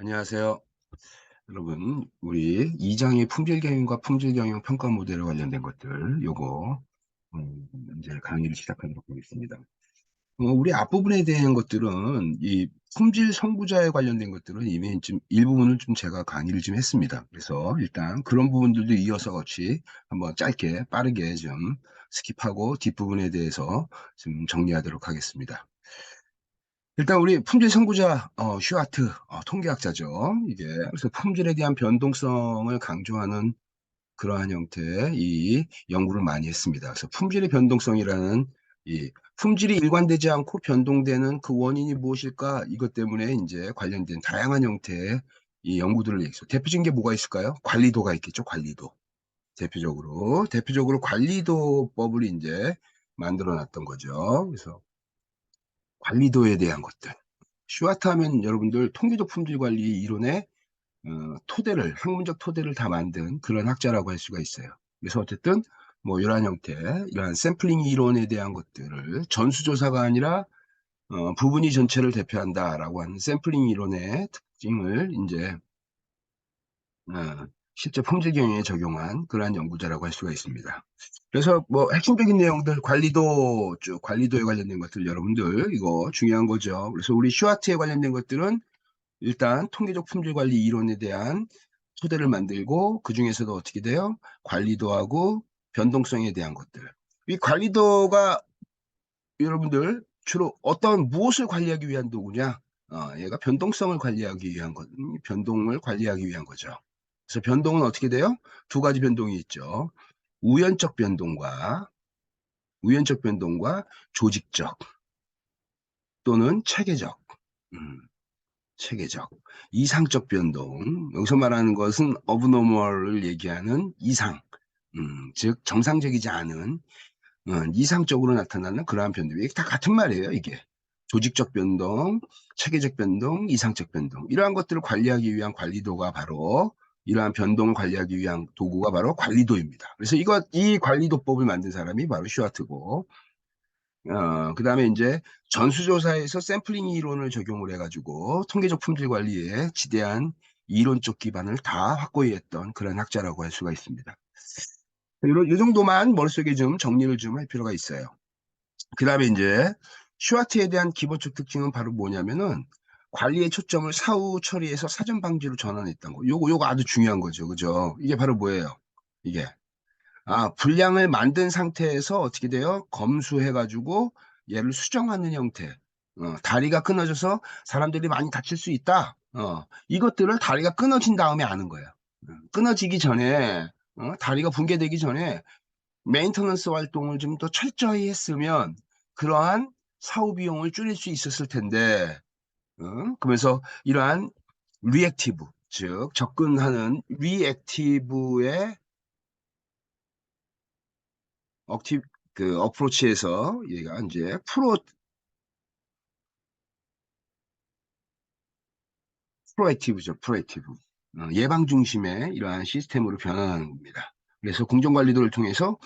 안녕하세요. 여러분, 우리 이장의 품질 경영과 품질 경영 평가 모델에 관련된 것들, 요거, 이제 강의를 시작하도록 하겠습니다. 우리 앞부분에 대한 것들은, 이 품질 선구자에 관련된 것들은 이미 좀 일부분을 좀 제가 강의를 좀 했습니다. 그래서 일단 그런 부분들도 이어서 같이 한번 짧게, 빠르게 좀 스킵하고 뒷부분에 대해서 좀 정리하도록 하겠습니다. 일단 우리 품질 선구자 슈아트 통계학자죠. 이게 그래서 품질에 대한 변동성을 강조하는 그러한 형태의 이 연구를 많이 했습니다. 그래서 품질의 변동성이라는 이 품질이 일관되지 않고 변동되는 그 원인이 무엇일까? 이것 때문에 이제 관련된 다양한 형태의 이 연구들을 얘기했어요. 대표적인 게 뭐가 있을까요? 관리도가 있겠죠. 관리도. 대표적으로 관리도법을 이제 만들어 놨던 거죠. 그래서 관리도에 대한 것들. 슈와트 하면 여러분들 통계적 품질 관리 이론의 토대를, 학문적 토대를 다 만든 그런 학자라고 할 수가 있어요. 그래서 어쨌든 뭐 이러한 형태, 이러한 샘플링 이론에 대한 것들을 전수조사가 아니라 부분이 전체를 대표한다라고 하는 샘플링 이론의 특징을 이제 실제 품질 경영에 적용한 그러한 연구자라고 할 수가 있습니다. 그래서 뭐 핵심적인 내용들, 관리도에 관련된 것들 여러분들 이거 중요한 거죠. 그래서 우리 슈와트에 관련된 것들은 일단 통계적 품질 관리 이론에 대한 토대를 만들고 그 중에서도 어떻게 돼요? 관리도하고 변동성에 대한 것들. 이 관리도가 여러분들 주로 무엇을 관리하기 위한 도구냐? 얘가 변동성을 관리하기 위한 것, 변동을 관리하기 위한 거죠. 그래서 변동은 어떻게 돼요? 두 가지 변동이 있죠. 우연적 변동과 우연적 변동과 조직적 또는 체계적. 음. 체계적, 이상적 변동. 여기서 말하는 것은 abnormal을 얘기하는 이상, 즉 정상적이지 않은 이상적으로 나타나는 그러한 변동. 이게 다 같은 말이에요. 이게 조직적 변동, 체계적 변동, 이상적 변동. 이러한 것들을 관리하기 위한 관리도가 바로 이러한 변동을 관리하기 위한 도구가 바로 관리도입니다. 그래서 이 관리도법을 만든 사람이 바로 슈와트고, 그다음에 이제 전수조사에서 샘플링 이론을 적용을 해가지고 통계적 품질 관리에 지대한 이론적 기반을 다 확고히 했던 그런 학자라고 할 수가 있습니다. 이 정도만 머릿속에 좀 정리를 좀 할 필요가 있어요. 그다음에 이제 슈와트에 대한 기본적 특징은 바로 뭐냐면은 관리의 초점을 사후 처리에서 사전 방지로 전환했던 거. 요거 아주 중요한 거죠. 그죠? 이게 바로 뭐예요? 이게 분량을 만든 상태에서 어떻게 돼요? 검수해가지고 얘를 수정하는 형태. 다리가 끊어져서 사람들이 많이 다칠 수 있다. 이것들을 다리가 끊어진 다음에 아는 거예요. 끊어지기 전에, 다리가 붕괴되기 전에 메인터넌스 활동을 좀 더 철저히 했으면 그러한 사후 비용을 줄일 수 있었을 텐데, 그러면서 이러한 리액티브, 즉 접근하는 리액티브의 억티 그 어프로치에서 얘가 이제 프로액티브죠. 프로액티브. 예방 중심의 이러한 시스템으로 변화하는 겁니다. 그래서 공정관리도를 통해서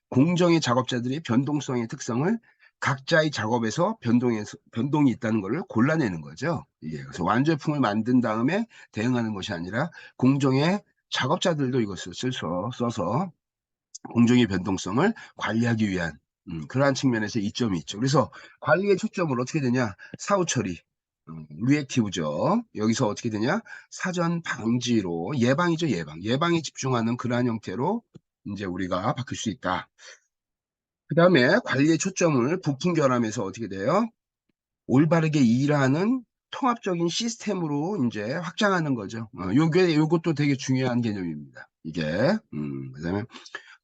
공정의 작업자들의 변동성의 특성을 각자의 작업에서 변동이 있다는 것을 골라내는 거죠. 이게 그래서 완제품을 만든 다음에 대응하는 것이 아니라 공정의 작업자들도 이것을 써서 공정의 변동성을 관리하기 위한 그러한 측면에서 이점이 있죠. 그래서 관리의 초점을 어떻게 되냐? 사후 처리, 리액티브죠. 여기서 어떻게 되냐? 사전 방지로 예방이죠, 예방. 예방에 집중하는 그러한 형태로 이제 우리가 바뀔 수 있다. 그 다음에 관리의 초점을 부품 결함에서 어떻게 돼요? 올바르게 일하는 통합적인 시스템으로 이제 확장하는 거죠. 요것도 되게 중요한 개념입니다. 이게, 그다음에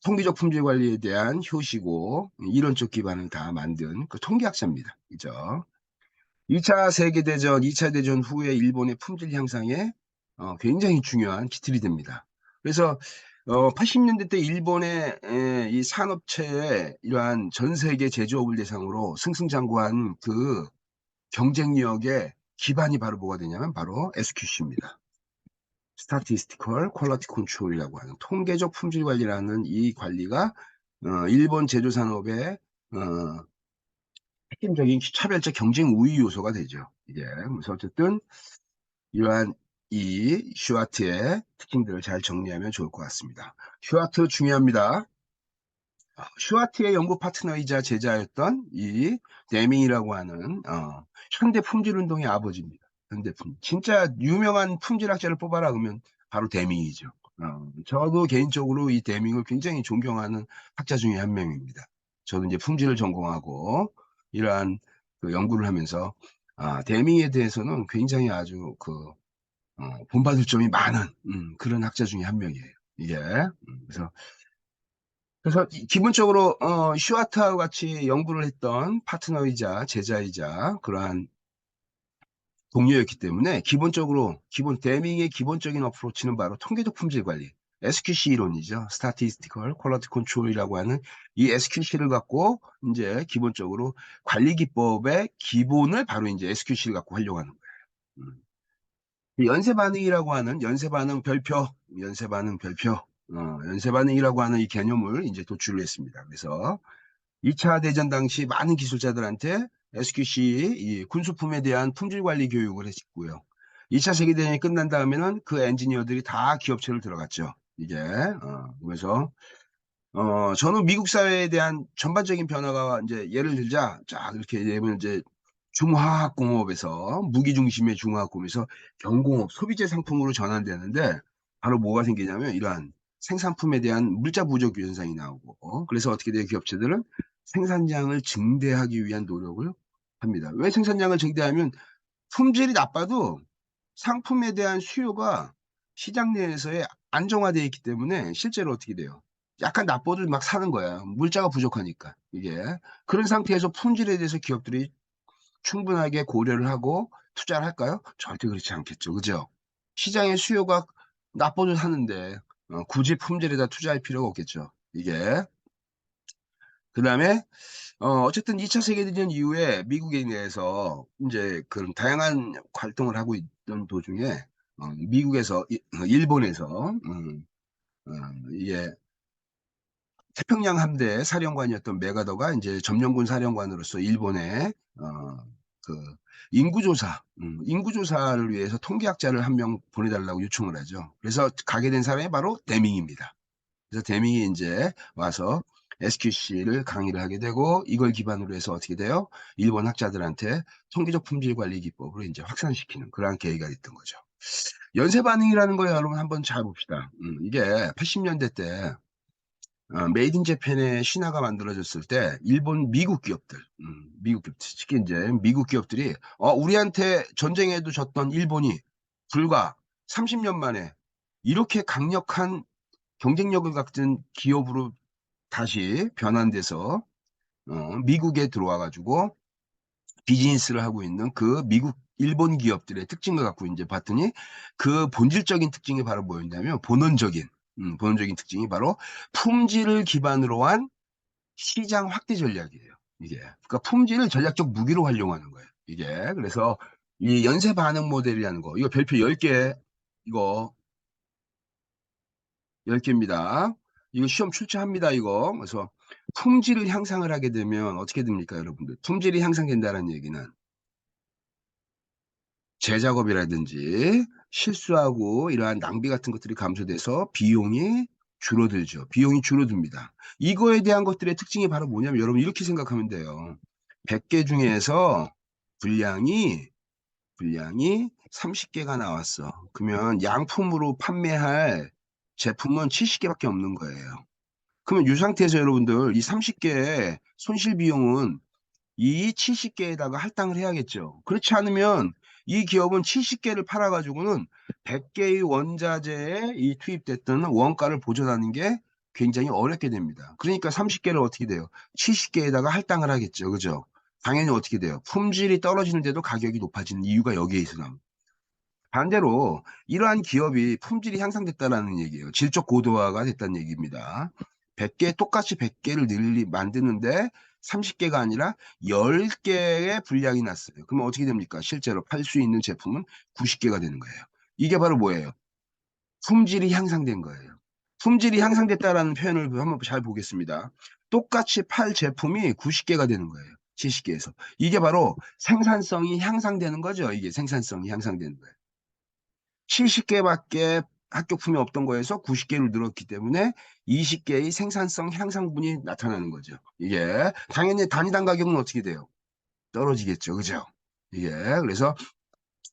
통계적 품질 관리에 대한 효시고 이론적 기반을 다 만든 그 통계학자입니다. 그죠? 2차 세계대전, 2차 대전 후에 일본의 품질 향상에 굉장히 중요한 기틀이 됩니다. 그래서 80년대 때 일본의 이 산업체의 이러한 전 세계 제조업을 대상으로 승승장구한 그 경쟁력의 기반이 바로 뭐가 되냐면 바로 SQC입니다. Statistical Quality Control이라고 하는 통계적 품질 관리라는 이 관리가 일본 제조 산업의 핵심적인 차별적 경쟁 우위 요소가 되죠. 이게 그래서 어쨌든 이러한 이 슈와트의 특징들을 잘 정리하면 좋을 것 같습니다. 슈와트 중요합니다. 슈와트의 연구 파트너이자 제자였던 이 데밍이라고 하는 현대 품질 운동의 아버지입니다. 현대 진짜 유명한 품질학자를 뽑아라 그러면 바로 데밍이죠. 저도 개인적으로 이 데밍을 굉장히 존경하는 학자 중에 한 명입니다. 저도 이제 품질을 전공하고 이러한 그 연구를 하면서 데밍에 대해서는 굉장히 아주 본받을 점이 많은 그런 학자 중에 한 명이에요. 이게 그래서 기본적으로 슈와트와 같이 연구를 했던 파트너이자 제자이자 그러한 동료였기 때문에 기본적으로 데밍의 기본적인 어프로치는 바로 통계적 품질 관리, SQC 이론이죠. Statistical Quality Control이라고 하는 이 SQC를 갖고 이제 기본적으로 관리 기법의 기본을 바로 이제 SQC를 갖고 활용하는 거예요. 연쇄 반응이라고 하는 연쇄 반응 별표, 연쇄 반응이라고 하는 이 개념을 이제 도출을 했습니다. 그래서 2차 대전 당시 많은 기술자들한테 SQC 이 군수품에 대한 품질 관리 교육을 했고요. 2차 세계대전이 끝난 다음에는 그 엔지니어들이 다 기업체를 들어갔죠. 이게 그래서 저는 미국 사회에 대한 전반적인 변화가 이제 예를 들자, 자, 이렇게 되면 이제 중화학공업에서 무기 중심의 중화학공업에서 경공업, 소비재 상품으로 전환되는데 바로 뭐가 생기냐면 이러한 생산품에 대한 물자 부족 현상이 나오고 그래서 어떻게 돼요? 기업체들은 생산량을 증대하기 위한 노력을 합니다. 왜 생산량을 증대하면 품질이 나빠도 상품에 대한 수요가 시장 내에서의 안정화되어 있기 때문에 실제로 어떻게 돼요? 약간 나빠도 막 사는 거야. 물자가 부족하니까. 이게. 그런 상태에서 품질에 대해서 기업들이 충분하게 고려를 하고 투자를 할까요? 절대 그렇지 않겠죠. 그죠? 시장의 수요가 나빠도 사는데 굳이 품질에다 투자할 필요가 없겠죠. 이게. 그다음에 어쨌든 2차 세계대전 이후에 미국에 대해서 이제 그런 다양한 활동을 하고 있던 도중에 미국에서 일본에서 이게 태평양 함대 사령관이었던 메가더가 이제 점령군 사령관으로서 일본에 그 인구조사를 위해서 통계학자를 한 명 보내달라고 요청을 하죠. 그래서 가게 된 사람이 바로 데밍입니다. 그래서 데밍이 이제 와서 SQC를 강의를 하게 되고 이걸 기반으로 해서 어떻게 돼요? 일본 학자들한테 통계적 품질 관리 기법을 이제 확산시키는 그러한 계기가 됐던 거죠. 연쇄 반응이라는 거 여러분 한번 잘 봅시다. 이게 80년대 때 메이드 인 재팬의 신화가 만들어졌을 때 일본 미국 기업들 특히 이제 미국 기업들이 우리한테 전쟁에도 졌던 일본이 불과 30년 만에 이렇게 강력한 경쟁력을 갖춘 기업으로 다시 변환돼서 미국에 들어와 가지고 비즈니스를 하고 있는 그 미국 일본 기업들의 특징을 갖고 이제 봤더니 그 본질적인 특징이 바로 뭐였냐면 본원적인 특징이 바로 품질을 기반으로 한 시장 확대 전략이에요. 이게 그러니까 품질을 전략적 무기로 활용하는 거예요. 이게 그래서 이 연쇄 반응 모델이라는 거 이거 별표 10개 이거 10개입니다. 이거 시험 출제합니다, 이거. 그래서 품질을 향상을 하게 되면 어떻게 됩니까, 여러분들? 품질이 향상된다는 얘기는 재작업이라든지 실수하고 이러한 낭비 같은 것들이 감소돼서 비용이 줄어들죠. 비용이 줄어듭니다. 이거에 대한 것들의 특징이 바로 뭐냐면 여러분 이렇게 생각하면 돼요. 100개 중에서 분량이 30개가 나왔어. 그러면 양품으로 판매할 제품은 70개밖에 없는 거예요. 그러면 이 상태에서 여러분들 이 30개의 손실 비용은 이 70개에다가 할당을 해야겠죠. 그렇지 않으면 이 기업은 70개를 팔아가지고는 100개의 원자재에 이 투입됐던 원가를 보존하는 게 굉장히 어렵게 됩니다. 그러니까 30개를 어떻게 돼요? 70개에다가 할당을 하겠죠. 그죠? 당연히 어떻게 돼요? 품질이 떨어지는데도 가격이 높아지는 이유가 여기에 있어 나 반대로 이러한 기업이 품질이 향상됐다라는 얘기예요. 질적 고도화가 됐다는 얘기입니다. 100개 똑같이 100개를 만드는데 30개가 아니라 10개의 분량이 났어요. 그러면 어떻게 됩니까? 실제로 팔 수 있는 제품은 90개가 되는 거예요. 이게 바로 뭐예요? 품질이 향상된 거예요. 품질이 향상됐다라는 표현을 한번 잘 보겠습니다. 똑같이 팔 제품이 90개가 되는 거예요. 70개에서. 이게 바로 생산성이 향상되는 거죠. 이게 생산성이 향상되는 거예요. 70개밖에 합격품이 없던 거에서 90개로 늘었기 때문에 20개의 생산성 향상분이 나타나는 거죠. 이게 당연히 단위당 가격은 어떻게 돼요? 떨어지겠죠. 그죠? 이게 그래서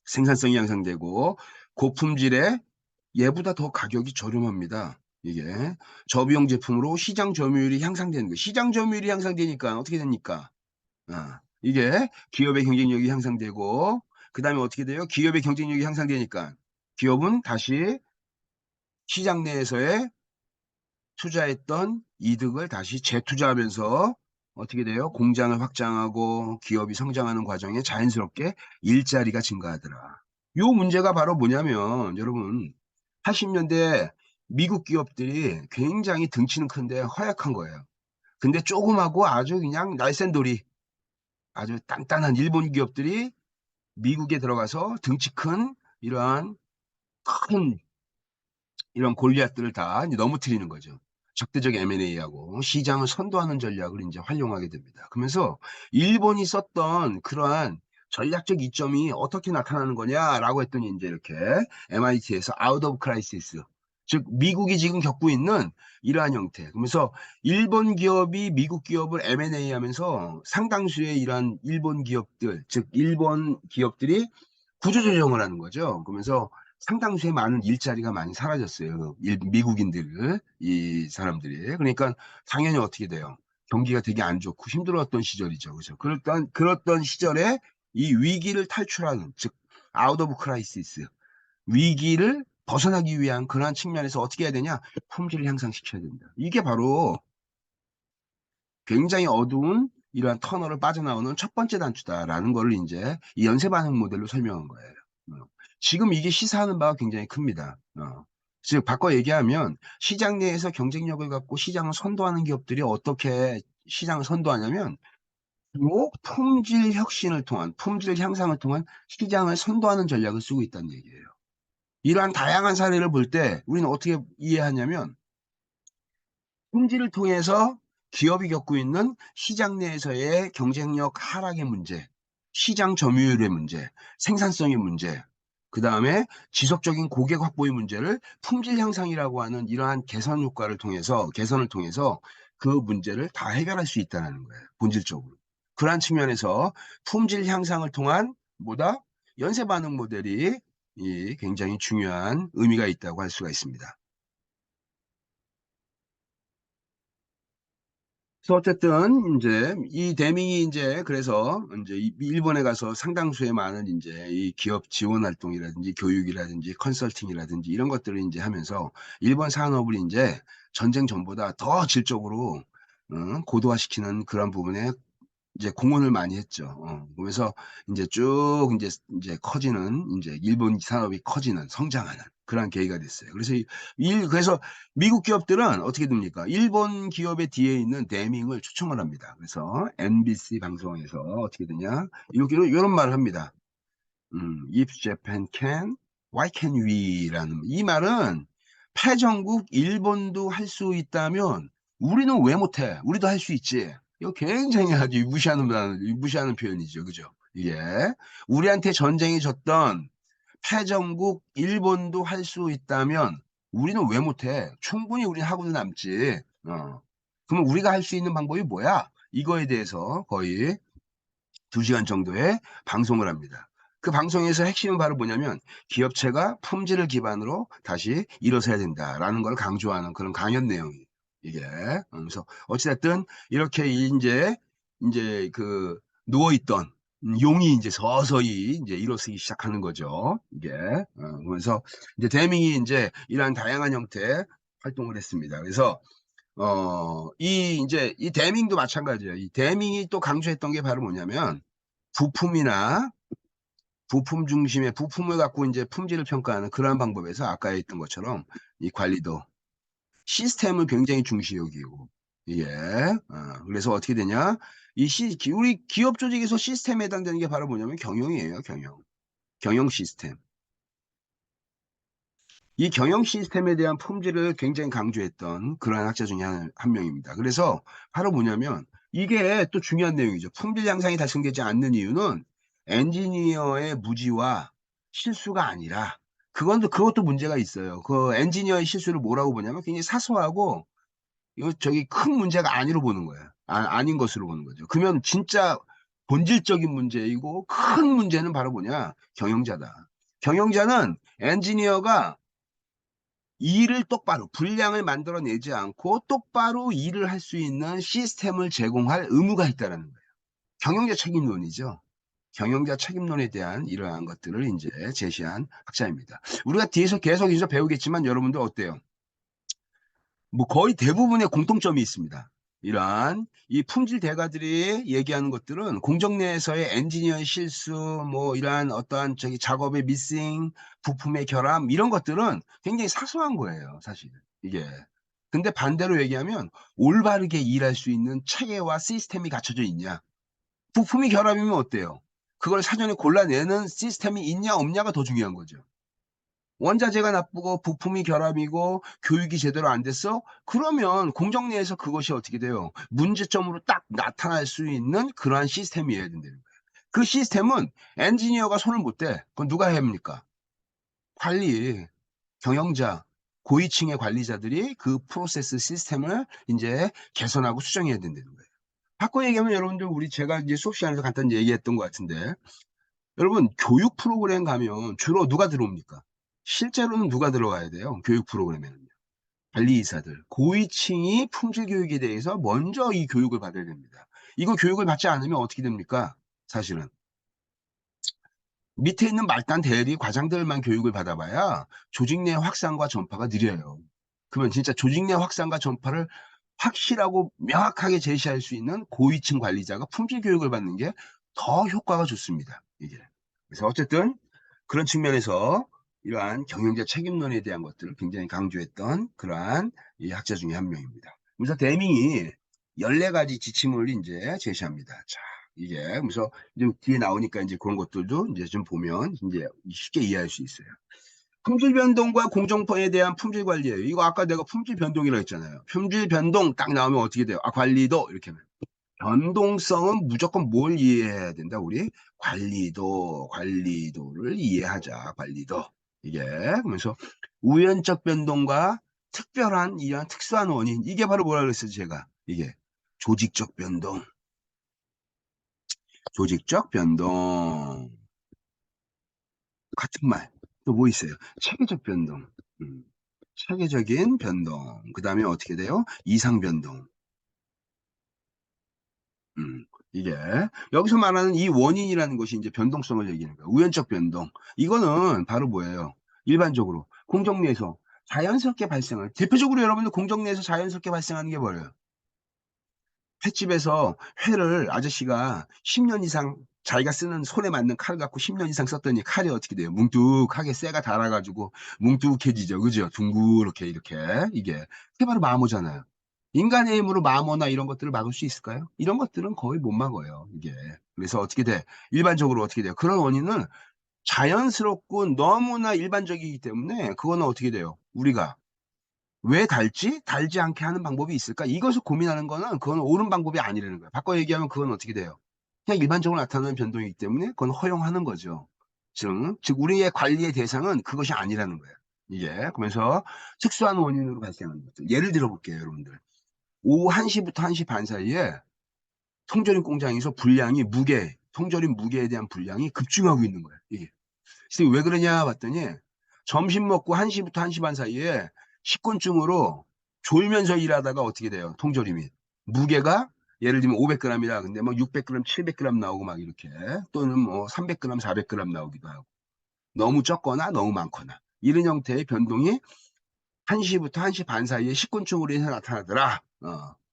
생산성이 향상되고 고품질에 얘보다 더 가격이 저렴합니다. 이게 저비용 제품으로 시장 점유율이 향상되는 거예요. 시장 점유율이 향상되니까 어떻게 됩니까? 이게 기업의 경쟁력이 향상되고 그다음에 어떻게 돼요? 기업의 경쟁력이 향상되니까 기업은 다시 시장 내에서의 투자했던 이득을 다시 재투자하면서 어떻게 돼요? 공장을 확장하고 기업이 성장하는 과정에 자연스럽게 일자리가 증가하더라. 요 문제가 바로 뭐냐면 여러분 80년대 미국 기업들이 굉장히 등치는 큰데 허약한 거예요. 근데 조그마고 아주 그냥 날쌘돌이 아주 단단한 일본 기업들이 미국에 들어가서 등치 큰 이러한 큰 이런 골리앗들을 다 이제 넘어뜨리는 거죠. 적대적 M&A하고 시장을 선도하는 전략을 이제 활용하게 됩니다. 그러면서 일본이 썼던 그러한 전략적 이점이 어떻게 나타나는 거냐라고 했더니 이제 이렇게 MIT에서 out of crisis, 즉 미국이 지금 겪고 있는 이러한 형태. 그러면서 일본 기업이 미국 기업을 M&A 하면서 상당수의 이러한 일본 기업들, 즉 일본 기업들이 구조조정을 하는 거죠. 그러면서 상당수의 많은 일자리가 많이 사라졌어요. 미국인들, 이 사람들이. 그러니까 당연히 어떻게 돼요? 경기가 되게 안 좋고 힘들었던 시절이죠. 그죠? 그랬던 시절에 이 위기를 탈출하는, 즉, 아웃 오브 크라이시스, 위기를 벗어나기 위한 그러한 측면에서 어떻게 해야 되냐? 품질을 향상시켜야 된다. 이게 바로 굉장히 어두운 이러한 터널을 빠져나오는 첫 번째 단추다라는 거를 이제 이 연쇄 반응 모델로 설명한 거예요. 지금 이게 시사하는 바가 굉장히 큽니다. 즉 바꿔 얘기하면 시장 내에서 경쟁력을 갖고 시장을 선도하는 기업들이 어떻게 시장을 선도하냐면 요 품질 혁신을 통한 품질 향상을 통한 시장을 선도하는 전략을 쓰고 있다는 얘기예요. 이러한 다양한 사례를 볼 때 우리는 어떻게 이해하냐면 품질을 통해서 기업이 겪고 있는 시장 내에서의 경쟁력 하락의 문제, 시장 점유율의 문제, 생산성의 문제, 그 다음에 지속적인 고객 확보의 문제를 품질 향상이라고 하는 이러한 개선을 통해서 그 문제를 다 해결할 수 있다는 거예요. 본질적으로. 그러한 측면에서 품질 향상을 통한 뭐다? 연쇄 반응 모델이 굉장히 중요한 의미가 있다고 할 수가 있습니다. 그래서 어쨌든 이제 이 데밍이 이제 그래서 이제 일본에 가서 상당수의 많은 이제 이 기업 지원 활동이라든지 교육이라든지 컨설팅이라든지 이런 것들을 이제 하면서 일본 산업을 이제 전쟁 전보다 더 질적으로 고도화시키는 그런 부분에 이제 공헌을 많이 했죠. 그래서 이제 쭉 이제 커지는 이제 일본 산업이 커지는 성장하는 그런 계기가 됐어요. 그래서 그래서 미국 기업들은 어떻게 됩니까? 일본 기업의 뒤에 있는 대밍을 초청을 합니다. 그래서 MBC 방송에서 어떻게 되냐? 이런 말을 합니다. If Japan can, why can we?라는 이 말은 패전국 일본도 할 수 있다면 우리는 왜 못해? 우리도 할 수 있지. 이거 굉장히 아주 무시하는 표현이죠. 그죠? 이게 우리한테 전쟁이 졌던 패전국 일본도 할 수 있다면 우리는 왜 못해? 충분히 우리는 하고도 남지. 그러면 우리가 할 수 있는 방법이 뭐야? 이거에 대해서 거의 2시간 정도의 방송을 합니다. 그 방송에서 핵심은 바로 뭐냐면 기업체가 품질을 기반으로 다시 일어서야 된다라는 걸 강조하는 그런 강연 내용이에요. 이게. 그래서 어찌됐든 이렇게 이제 그 누워있던 용이 이제 서서히 이제 일어서기 시작하는 거죠. 이게. 그래서 이제 대밍이 이제 이러한 다양한 형태의 활동을 했습니다. 그래서 이제 이 대밍도 마찬가지예요. 이 대밍이 또 강조했던 게 바로 뭐냐면 부품이나 부품 중심의 부품을 갖고 이제 품질을 평가하는 그러한 방법에서 아까 했던 것처럼 이 관리도 시스템을 굉장히 중시 여기고 이게 그래서 어떻게 되냐? 우리 기업 조직에서 시스템에 해당되는 게 바로 뭐냐면 경영이에요. 경영 시스템. 이 경영 시스템에 대한 품질을 굉장히 강조했던 그러한 학자 중에 한 명입니다. 그래서 바로 뭐냐면 이게 또 중요한 내용이죠. 품질 향상이 달성되지 않는 이유는 엔지니어의 무지와 실수가 아니라 그것도 문제가 있어요. 그 엔지니어의 실수를 뭐라고 보냐면 굉장히 사소하고 이거 저기 큰 문제가 아니로 보는 거예요. 아닌 것으로 보는 거죠. 그러면 진짜 본질적인 문제이고 큰 문제는 바로 뭐냐? 경영자다. 경영자는 엔지니어가 일을 똑바로 분량을 만들어내지 않고 똑바로 일을 할 수 있는 시스템을 제공할 의무가 있다라는 거예요. 경영자 책임론이죠. 경영자 책임론에 대한 이러한 것들을 이제 제시한 학자입니다. 우리가 뒤에서 계속 이제 배우겠지만 여러분들 어때요? 뭐 거의 대부분의 공통점이 있습니다. 이러한 이 품질 대가들이 얘기하는 것들은 공정 내에서의 엔지니어의 실수, 뭐 이러한 어떠한 저기 작업의 미싱, 부품의 결함 이런 것들은 굉장히 사소한 거예요, 사실 이게. 근데 반대로 얘기하면 올바르게 일할 수 있는 체계와 시스템이 갖춰져 있냐? 부품이 결함이면 어때요? 그걸 사전에 골라내는 시스템이 있냐 없냐가 더 중요한 거죠. 원자재가 나쁘고 부품이 결함이고 교육이 제대로 안 됐어? 그러면 공정 내에서 그것이 어떻게 돼요? 문제점으로 딱 나타날 수 있는 그러한 시스템이어야 된다는 거예요. 그 시스템은 엔지니어가 손을 못 대. 그건 누가 해야 합니까? 관리, 경영자, 고위층의 관리자들이 그 프로세스 시스템을 이제 개선하고 수정해야 된다는 거예요. 바꿔 얘기하면 여러분들 제가 이제 수업 시간에서 간단히 얘기했던 것 같은데 여러분 교육 프로그램 가면 주로 누가 들어옵니까? 실제로는 누가 들어가야 돼요? 교육 프로그램에는요. 관리이사들, 고위층이 품질 교육에 대해서 먼저 이 교육을 받아야 됩니다. 이거 교육을 받지 않으면 어떻게 됩니까? 사실은 밑에 있는 말단 대리 과장들만 교육을 받아봐야 조직 내 확산과 전파가 느려요. 그러면 진짜 조직 내 확산과 전파를 확실하고 명확하게 제시할 수 있는 고위층 관리자가 품질 교육을 받는 게 더 효과가 좋습니다. 이게. 그래서 어쨌든 그런 측면에서 이러한 경영자 책임론에 대한 것들을 굉장히 강조했던 그러한 이 학자 중에 한 명입니다. 그래서 데밍이 14가지 지침을 이제 제시합니다. 자, 이게 그래서 좀 뒤에 나오니까 이제 그런 것들도 이제 좀 보면 이제 쉽게 이해할 수 있어요. 품질 변동과 공정성에 대한 품질 관리예요. 이거 아까 내가 품질 변동이라고 했잖아요. 품질 변동 딱 나오면 어떻게 돼요? 아, 관리도 이렇게 하면. 변동성은 무조건 뭘 이해해야 된다? 우리 관리도를 이해하자. 관리도. 이게 그래서 우연적 변동과 특별한 이런 특수한 원인 이게 바로 뭐라 그랬어요, 제가. 이게 조직적 변동. 조직적 변동. 같은 말. 또 뭐 있어요? 체계적 변동. 음, 체계적인 변동. 그 다음에 어떻게 돼요? 이상 변동. 음, 이게 여기서 말하는 이 원인이라는 것이 이제 변동성을 얘기하는 거예요. 우연적 변동. 이거는 바로 뭐예요? 일반적으로 공정내에서 자연스럽게 발생할 대표적으로 여러분들 공정내에서 자연스럽게 발생하는 게 뭐예요? 횟집에서 회를 아저씨가 10년 이상 자기가 쓰는 손에 맞는 칼 갖고 10년 이상 썼더니 칼이 어떻게 돼요? 뭉툭하게 쇠가 닳아가지고 뭉툭해지죠. 그죠? 둥그렇게 이렇게. 그게 바로 마모잖아요. 인간의 힘으로 마모나 이런 것들을 막을 수 있을까요? 이런 것들은 거의 못 막아요. 이게. 그래서 어떻게 돼? 일반적으로 어떻게 돼요? 그런 원인은 자연스럽고 너무나 일반적이기 때문에 그거는 어떻게 돼요? 우리가 왜 닳지? 닳지 않게 하는 방법이 있을까? 이것을 고민하는 거는 그건 옳은 방법이 아니라는 거예요. 바꿔 얘기하면 그건 어떻게 돼요? 그냥 일반적으로 나타나는 변동이기 때문에 그건 허용하는 거죠. 즉 우리의 관리의 대상은 그것이 아니라는 거예요. 이게 그러면서 특수한 원인으로 발생하는 것들. 예를 들어 볼게요, 여러분들. 오후 1시부터 1시 반 사이에 통조림 공장에서 통조림 무게에 대한 불량이 급증하고 있는 거예요. 이게. 그래서 왜 그러냐 봤더니 점심 먹고 1시부터 1시 반 사이에 식곤증으로 졸면서 일하다가 어떻게 돼요? 통조림이. 무게가 예를 들면 500g이라 근데 뭐 600g, 700g 나오고 막 이렇게 또는 뭐 300g, 400g 나오기도 하고 너무 적거나 너무 많거나 이런 형태의 변동이 1시부터 1시 반 사이에 식곤증으로 인해서 나타나더라.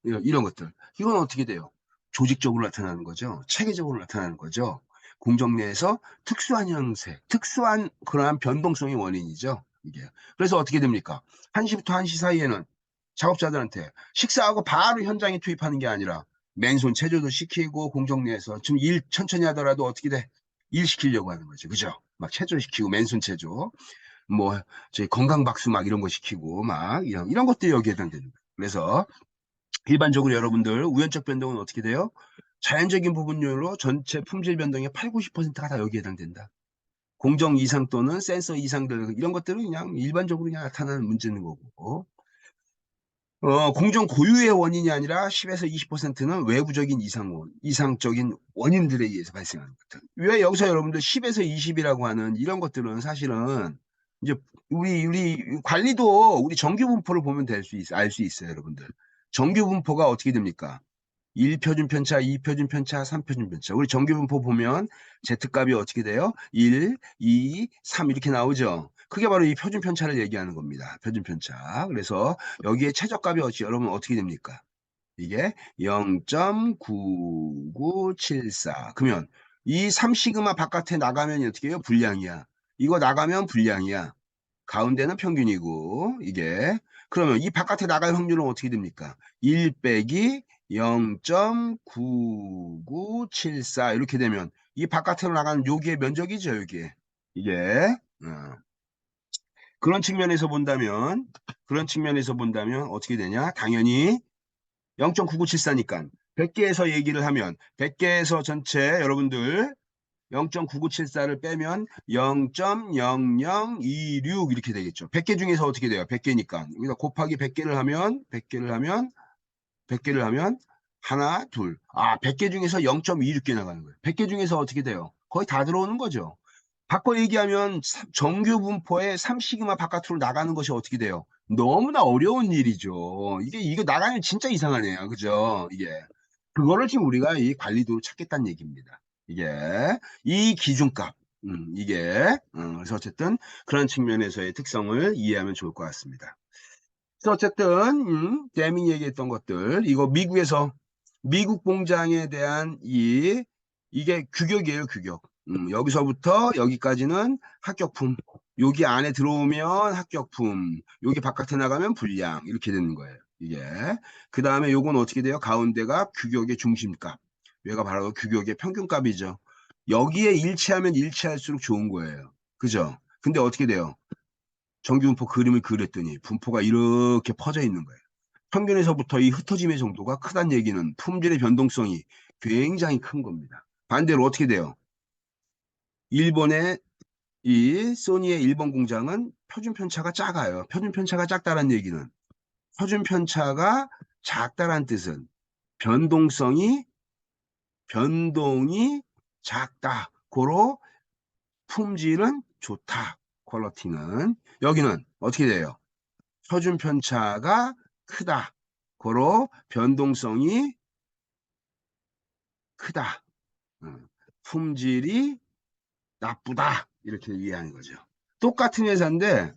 이런 것들. 이건 어떻게 돼요? 조직적으로 나타나는 거죠. 체계적으로 나타나는 거죠. 공정 내에서 특수한 형태, 특수한 그러한 변동성의 원인이죠. 이게. 그래서 어떻게 됩니까? 1시부터 1시 사이에는 작업자들한테 식사하고 바로 현장에 투입하는 게 아니라 맨손 체조도 시키고 공정 내에서 좀 일 천천히 하더라도 어떻게 돼? 일 시키려고 하는 거죠. 그죠? 막 체조 시키고 맨손 체조. 뭐 저희 건강박수 막 이런 거 시키고 막 이런 것들이 여기에 해당되는 거예요. 그래서 일반적으로 여러분들 우연적 변동은 어떻게 돼요? 자연적인 부분율로 전체 품질 변동의 8, 90%가 다 여기에 해당된다. 공정 이상 또는 센서 이상들 이런 것들은 그냥 일반적으로 그냥 나타나는 문제인 거고 공정 고유의 원인이 아니라 10에서 20%는 외부적인 이상적인 원인들에 의해서 발생하는 것들. 왜 여기서 여러분들 10에서 20이라고 하는 이런 것들은 사실은 이제 우리 관리도 우리 정규 분포를 보면 알 수 있어요, 여러분들. 정규 분포가 어떻게 됩니까? 1표준 편차, 2표준 편차, 3표준 편차. 우리 정규 분포 보면 Z값이 어떻게 돼요? 1, 2, 3 이렇게 나오죠. 그게 바로 이 표준 편차를 얘기하는 겁니다. 표준 편차. 그래서 여기에 최저값이 여러분 어떻게 됩니까? 이게 0.9974. 그러면 이 3시그마 바깥에 나가면 어떻게 해요? 불량이야. 이거 나가면 불량이야. 가운데는 평균이고 이게 그러면 이 바깥에 나갈 확률은 어떻게 됩니까? 1 빼기 0.9974 이렇게 되면 이 바깥으로 나가는 요기의 면적이죠, 요게. 이게 그런 측면에서 본다면 어떻게 되냐? 당연히 0.9974니까 100개에서 얘기를 하면 100개에서 전체 여러분들 0.9974를 빼면 0.0026 이렇게 되겠죠. 100개 중에서 어떻게 돼요? 100개니까. 여기다 곱하기 100개를 하면 하나, 둘. 100개 중에서 0.26개 나가는 거예요. 100개 중에서 어떻게 돼요? 거의 다 들어오는 거죠. 바꿔 얘기하면 정규 분포의 3시그마 바깥으로 나가는 것이 어떻게 돼요? 너무나 어려운 일이죠. 이거 나가면 진짜 이상하네요. 그죠? 이게. 그거를 지금 우리가 이 관리도로 찾겠다는 얘기입니다. 이게 이 기준값. 그래서 어쨌든 그런 측면에서의 특성을 이해하면 좋을 것 같습니다. 그래서 어쨌든 대밍 얘기했던 것들 이거 미국 공장에 대한 이게 규격이에요, 규격. 여기서부터 여기까지는 합격품. 여기 안에 들어오면 합격품. 여기 바깥에 나가면 불량. 이렇게 되는 거예요. 이게. 그 다음에 요건 어떻게 돼요? 가운데가 규격의 중심값. 얘가 바로 규격의 평균값이죠. 여기에 일치하면 일치할수록 좋은 거예요. 그죠? 근데 어떻게 돼요? 정규분포 그림을 그렸더니 분포가 이렇게 퍼져 있는 거예요. 평균에서부터 이 흩어짐의 정도가 크다는 얘기는 품질의 변동성이 굉장히 큰 겁니다. 반대로 어떻게 돼요? 일본의 이 소니의 일본 공장은 표준 편차가 작아요. 표준 편차가 작다는 얘기는 표준 편차가 작다는 뜻은 변동이 작다. 고로 품질은 좋다. 퀄리티는 여기는 어떻게 돼요? 표준 편차가 크다. 고로 변동성이 크다. 품질이 나쁘다. 이렇게 이해하는 거죠. 똑같은 회사인데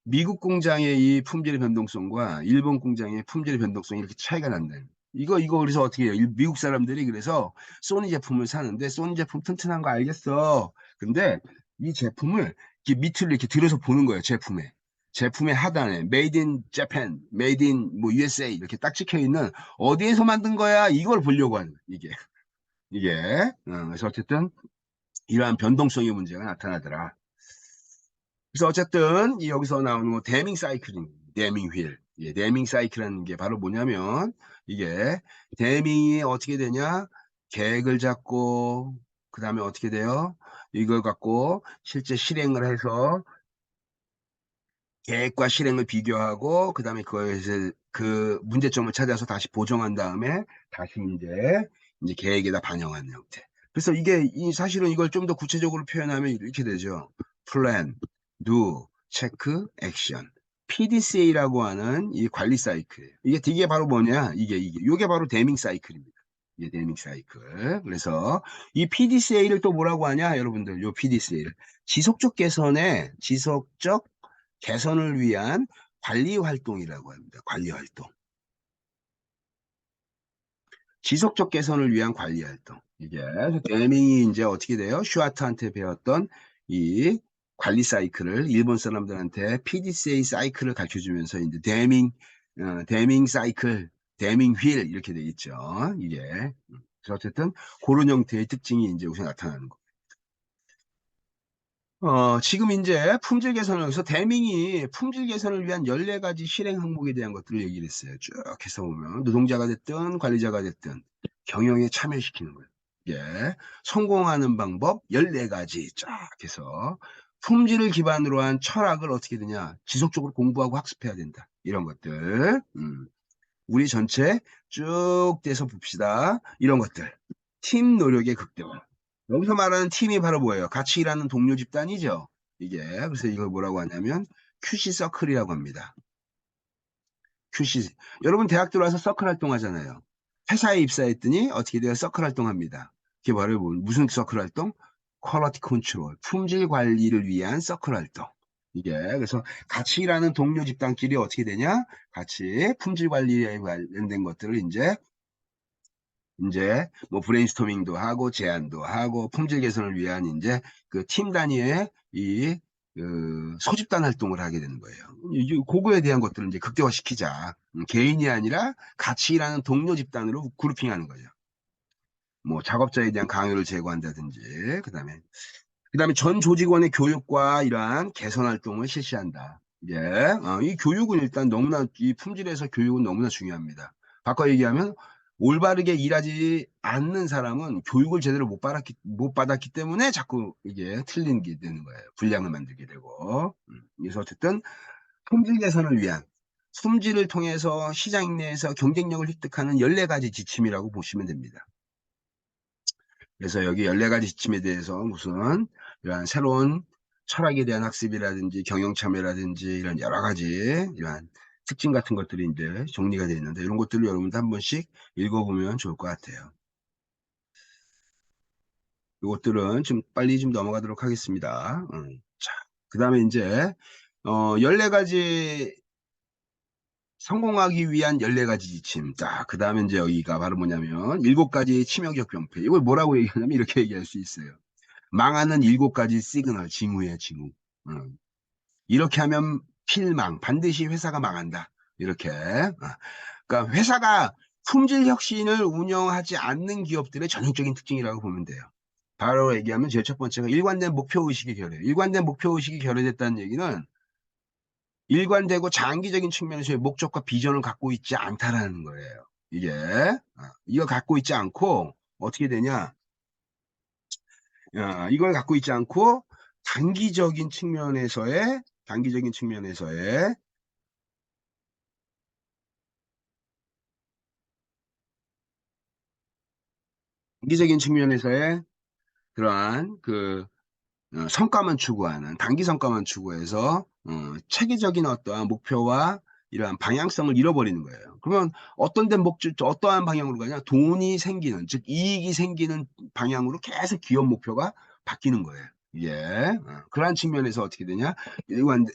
미국 공장의 이 품질 변동성과 일본 공장의 품질 변동성이 이렇게 차이가 난다. 이거 그래서 어떻게 해요? 미국 사람들이 그래서 소니 제품을 사는데 소니 제품 튼튼한 거 알겠어. 근데 이 제품을 이렇게 밑을 이렇게 들어서 보는 거예요. 제품의 하단에 Made in Japan, Made in 뭐 USA 이렇게 딱 찍혀 있는 어디에서 만든 거야? 이걸 보려고 하는 거예요. 이게 그래서 어쨌든 이러한 변동성의 문제가 나타나더라. 그래서 어쨌든 여기서 나오는 거 데밍 사이클입니다. 데밍 휠. 데밍 사이클이라는 게 바로 뭐냐면 이게 데밍이 어떻게 되냐? 계획을 잡고 그 다음에 어떻게 돼요? 이걸 갖고 실제 실행을 해서 계획과 실행을 비교하고 그 다음에 그거에서 그 문제점을 찾아서 다시 보정한 다음에 다시 이제 계획에다 반영하는 형태. 그래서 이게 사실은 이걸 좀 더 구체적으로 표현하면 이렇게 되죠. 플랜, do, 체크, 액션. PDCA라고 하는 이 관리 사이클. 이게 바로 뭐냐? 이게 바로 데밍 사이클입니다. 이게 데밍 사이클. 그래서 이 PDCA를 또 뭐라고 하냐? 여러분들, 요 PDCA를 지속적 개선을 위한 관리 활동이라고 합니다. 관리 활동. 지속적 개선을 위한 관리 활동. 이게 데밍이 이제 어떻게 돼요? 슈와트한테 배웠던 이 관리 사이클을 일본 사람들한테 PDCA 사이클을 가르쳐 주면서 이제 데밍 사이클, 데밍 휠 이렇게 돼 있죠. 이게. 그래서 어쨌든 그런 형태의 특징이 이제 우선 나타나는 거. 지금 이제 품질 개선을 여기서 대밍이 품질 개선을 위한 14가지 실행 항목에 대한 것들을 얘기를 했어요. 쭉 해서 보면 노동자가 됐든 관리자가 됐든 경영에 참여시키는 거예요. 예, 성공하는 방법 14가지 쫙 해서 품질을 기반으로 한 철학을 어떻게 되냐? 지속적으로 공부하고 학습해야 된다. 이런 것들. 우리 전체 쭉 떼서 봅시다. 이런 것들. 팀 노력의 극대화. 여기서 말하는 팀이 바로 뭐예요? 같이 일하는 동료 집단이죠. 이게. 그래서 이걸 뭐라고 하냐면 QC 서클이라고 합니다. QC. 여러분 대학 들어와서 서클 활동하잖아요. 회사에 입사했더니 어떻게 돼요? 서클 활동합니다. 그게 바로 무슨 서클 활동? 퀄리티 컨트롤, 품질 관리를 위한 서클 활동. 이게 그래서 같이 일하는 동료 집단끼리 어떻게 되냐? 같이 품질 관리에 관련된 것들을 이제 뭐 브레인스토밍도 하고 제안도 하고 품질 개선을 위한 이제 그 팀 단위의 그 소집단 활동을 하게 되는 거예요. 그거에 대한 것들을 이제 극대화시키자. 개인이 아니라 같이 일하는 동료 집단으로 그룹핑하는 거죠. 뭐 작업자에 대한 강요를 제거한다든지, 그다음에 전 조직원의 교육과 이러한 개선 활동을 실시한다. 예, 이 교육은 일단 너무나 이 품질에서 교육은 너무나 중요합니다. 바꿔 얘기하면 올바르게 일하지 않는 사람은 교육을 제대로 못 받았기 때문에 자꾸 이게 틀린 게 되는 거예요. 불량을 만들게 되고. 그래서 어쨌든 품질 개선을 위한 품질을 통해서 시장 내에서 경쟁력을 획득하는 14가지 지침이라고 보시면 됩니다. 그래서 여기 14가지 지침에 대해서 무슨 이러한 새로운 철학에 대한 학습이라든지 경영 참여라든지 이런 여러 가지 이러한 특징 같은 것들이 이제 정리가 되어 있는데 이런 것들을 여러분도 한 번씩 읽어보면 좋을 것 같아요. 이것들은 좀 빨리 좀 넘어가도록 하겠습니다. 자, 그 다음에 이제 14가지 성공하기 위한 14가지 지침. 자, 그 다음에 이제 여기가 바로 뭐냐면 7가지 치명적 병폐. 이걸 뭐라고 얘기하냐면 이렇게 얘기할 수 있어요. 망하는 7가지 시그널, 징후예요, 징후. 이렇게 하면 필망, 반드시 회사가 망한다. 이렇게. 그러니까 회사가 품질 혁신을 운영하지 않는 기업들의 전형적인 특징이라고 보면 돼요. 바로 얘기하면 제일 첫 번째가 일관된 목표의식이 결여해요. 일관된 목표의식이 결여됐다는 얘기는 일관되고 장기적인 측면에서의 목적과 비전을 갖고 있지 않다라는 거예요. 이게. 이거 갖고 있지 않고 어떻게 되냐. 이걸 갖고 있지 않고 단기적인 측면에서의 그러한 성과만 추구하는 단기 성과만 추구해서 체계적인 어떠한 목표와 이러한 방향성을 잃어버리는 거예요. 그러면 어떠한 방향으로 가냐? 돈이 생기는, 즉 이익이 생기는 방향으로 계속 기업 목표가 바뀌는 거예요. 이게 그러한 측면에서 어떻게 되냐? 일관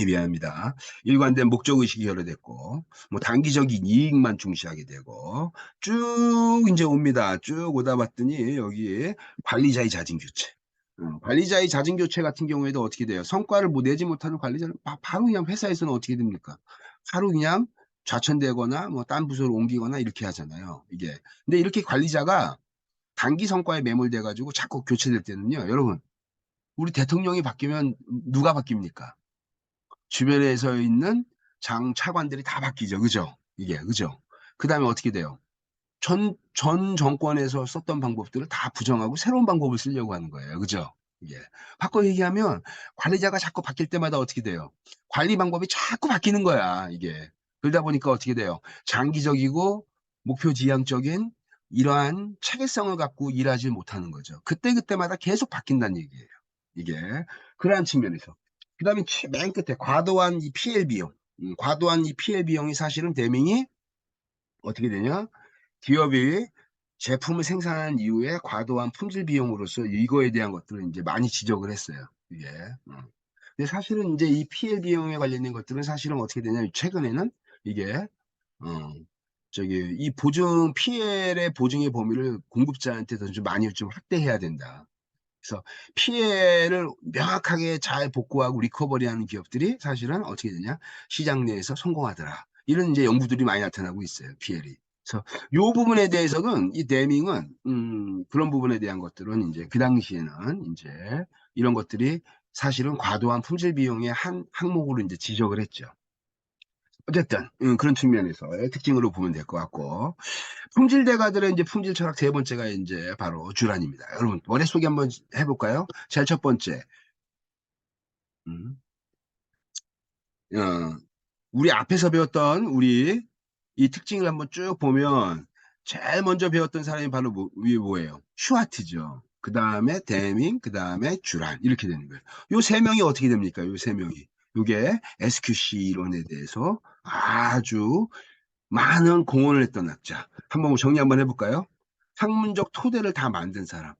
미안합니다. 일관된 목적의식이 결여됐고, 뭐 단기적인 이익만 중시하게 되고, 쭉 이제 옵니다. 쭉 오다 봤더니 여기 관리자의 자진교체. 관리자의 자진교체 같은 경우에도 어떻게 돼요? 성과를 뭐 내지 못하는 관리자는 바로 그냥 회사에서는 어떻게 됩니까? 바로 그냥 좌천되거나 뭐 딴 부서로 옮기거나 이렇게 하잖아요. 이게. 근데 이렇게 관리자가 단기 성과에 매몰돼가지고 자꾸 교체될 때는요, 여러분, 우리 대통령이 바뀌면 누가 바뀝니까? 주변에 서 있는 차관들이 다 바뀌죠. 그죠? 이게, 그죠? 그 다음에 어떻게 돼요? 전 정권에서 썼던 방법들을 다 부정하고 새로운 방법을 쓰려고 하는 거예요. 그죠? 이게. 바꿔 얘기하면 관리자가 자꾸 바뀔 때마다 어떻게 돼요? 관리 방법이 자꾸 바뀌는 거야. 이게. 그러다 보니까 어떻게 돼요? 장기적이고 목표 지향적인 이러한 체계성을 갖고 일하지 못하는 거죠. 그때그때마다 계속 바뀐다는 얘기예요. 이게. 그러한 측면에서. 그 다음에 맨 끝에 과도한 이 PL 비용. 과도한 이 PL 비용이 사실은 대명이 어떻게 되냐? 기업이 제품을 생산한 이후에 과도한 품질 비용으로서 이거에 대한 것들을 이제 많이 지적을 했어요. 이게. 근데 사실은 이제 이 PL 비용에 관련된 것들은 사실은 어떻게 되냐면 최근에는 이게 어 이 PL의 보증의 범위를 공급자한테 더 좀 많이 좀 확대해야 된다. 그래서 피해를 명확하게 잘 복구하고 리커버리하는 기업들이 사실은 어떻게 되냐? 시장 내에서 성공하더라. 이런 이제 연구들이 많이 나타나고 있어요. PL이. 그래서 요 부분에 대해서는 이 데밍은 그런 부분에 대한 것들은 이제 그 당시에는 이제 이런 것들이 사실은 과도한 품질 비용의 한 항목으로 이제 지적을 했죠. 어쨌든 그런 측면에서의 특징으로 보면 될 것 같고 품질 대가들의 이제 품질 철학 세 번째가 이제 바로 주란입니다. 여러분 머릿속에 한번 해볼까요? 제일 첫 번째, 음, 어, 우리 앞에서 배웠던 우리 이 특징을 한번 쭉 보면 제일 먼저 배웠던 사람이 바로 위에 뭐예요? 슈와트죠. 그 다음에 데밍, 그 다음에 주란 이렇게 되는 거예요. 요 세 명이 어떻게 됩니까? 요 세 명이. 요게 SQC 이론에 대해서 아주 많은 공헌을 했던 학자. 한번 정리 한번 해볼까요? 학문적 토대를 다 만든 사람,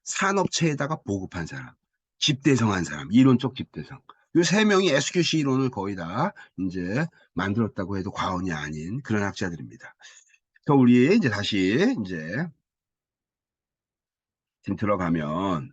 산업체에다가 보급한 사람, 집대성한 사람, 이론적 집대성. 요 세 명이 SQC 이론을 거의 다 이제 만들었다고 해도 과언이 아닌 그런 학자들입니다. 저 우리 이제 다시 이제 지금 들어가면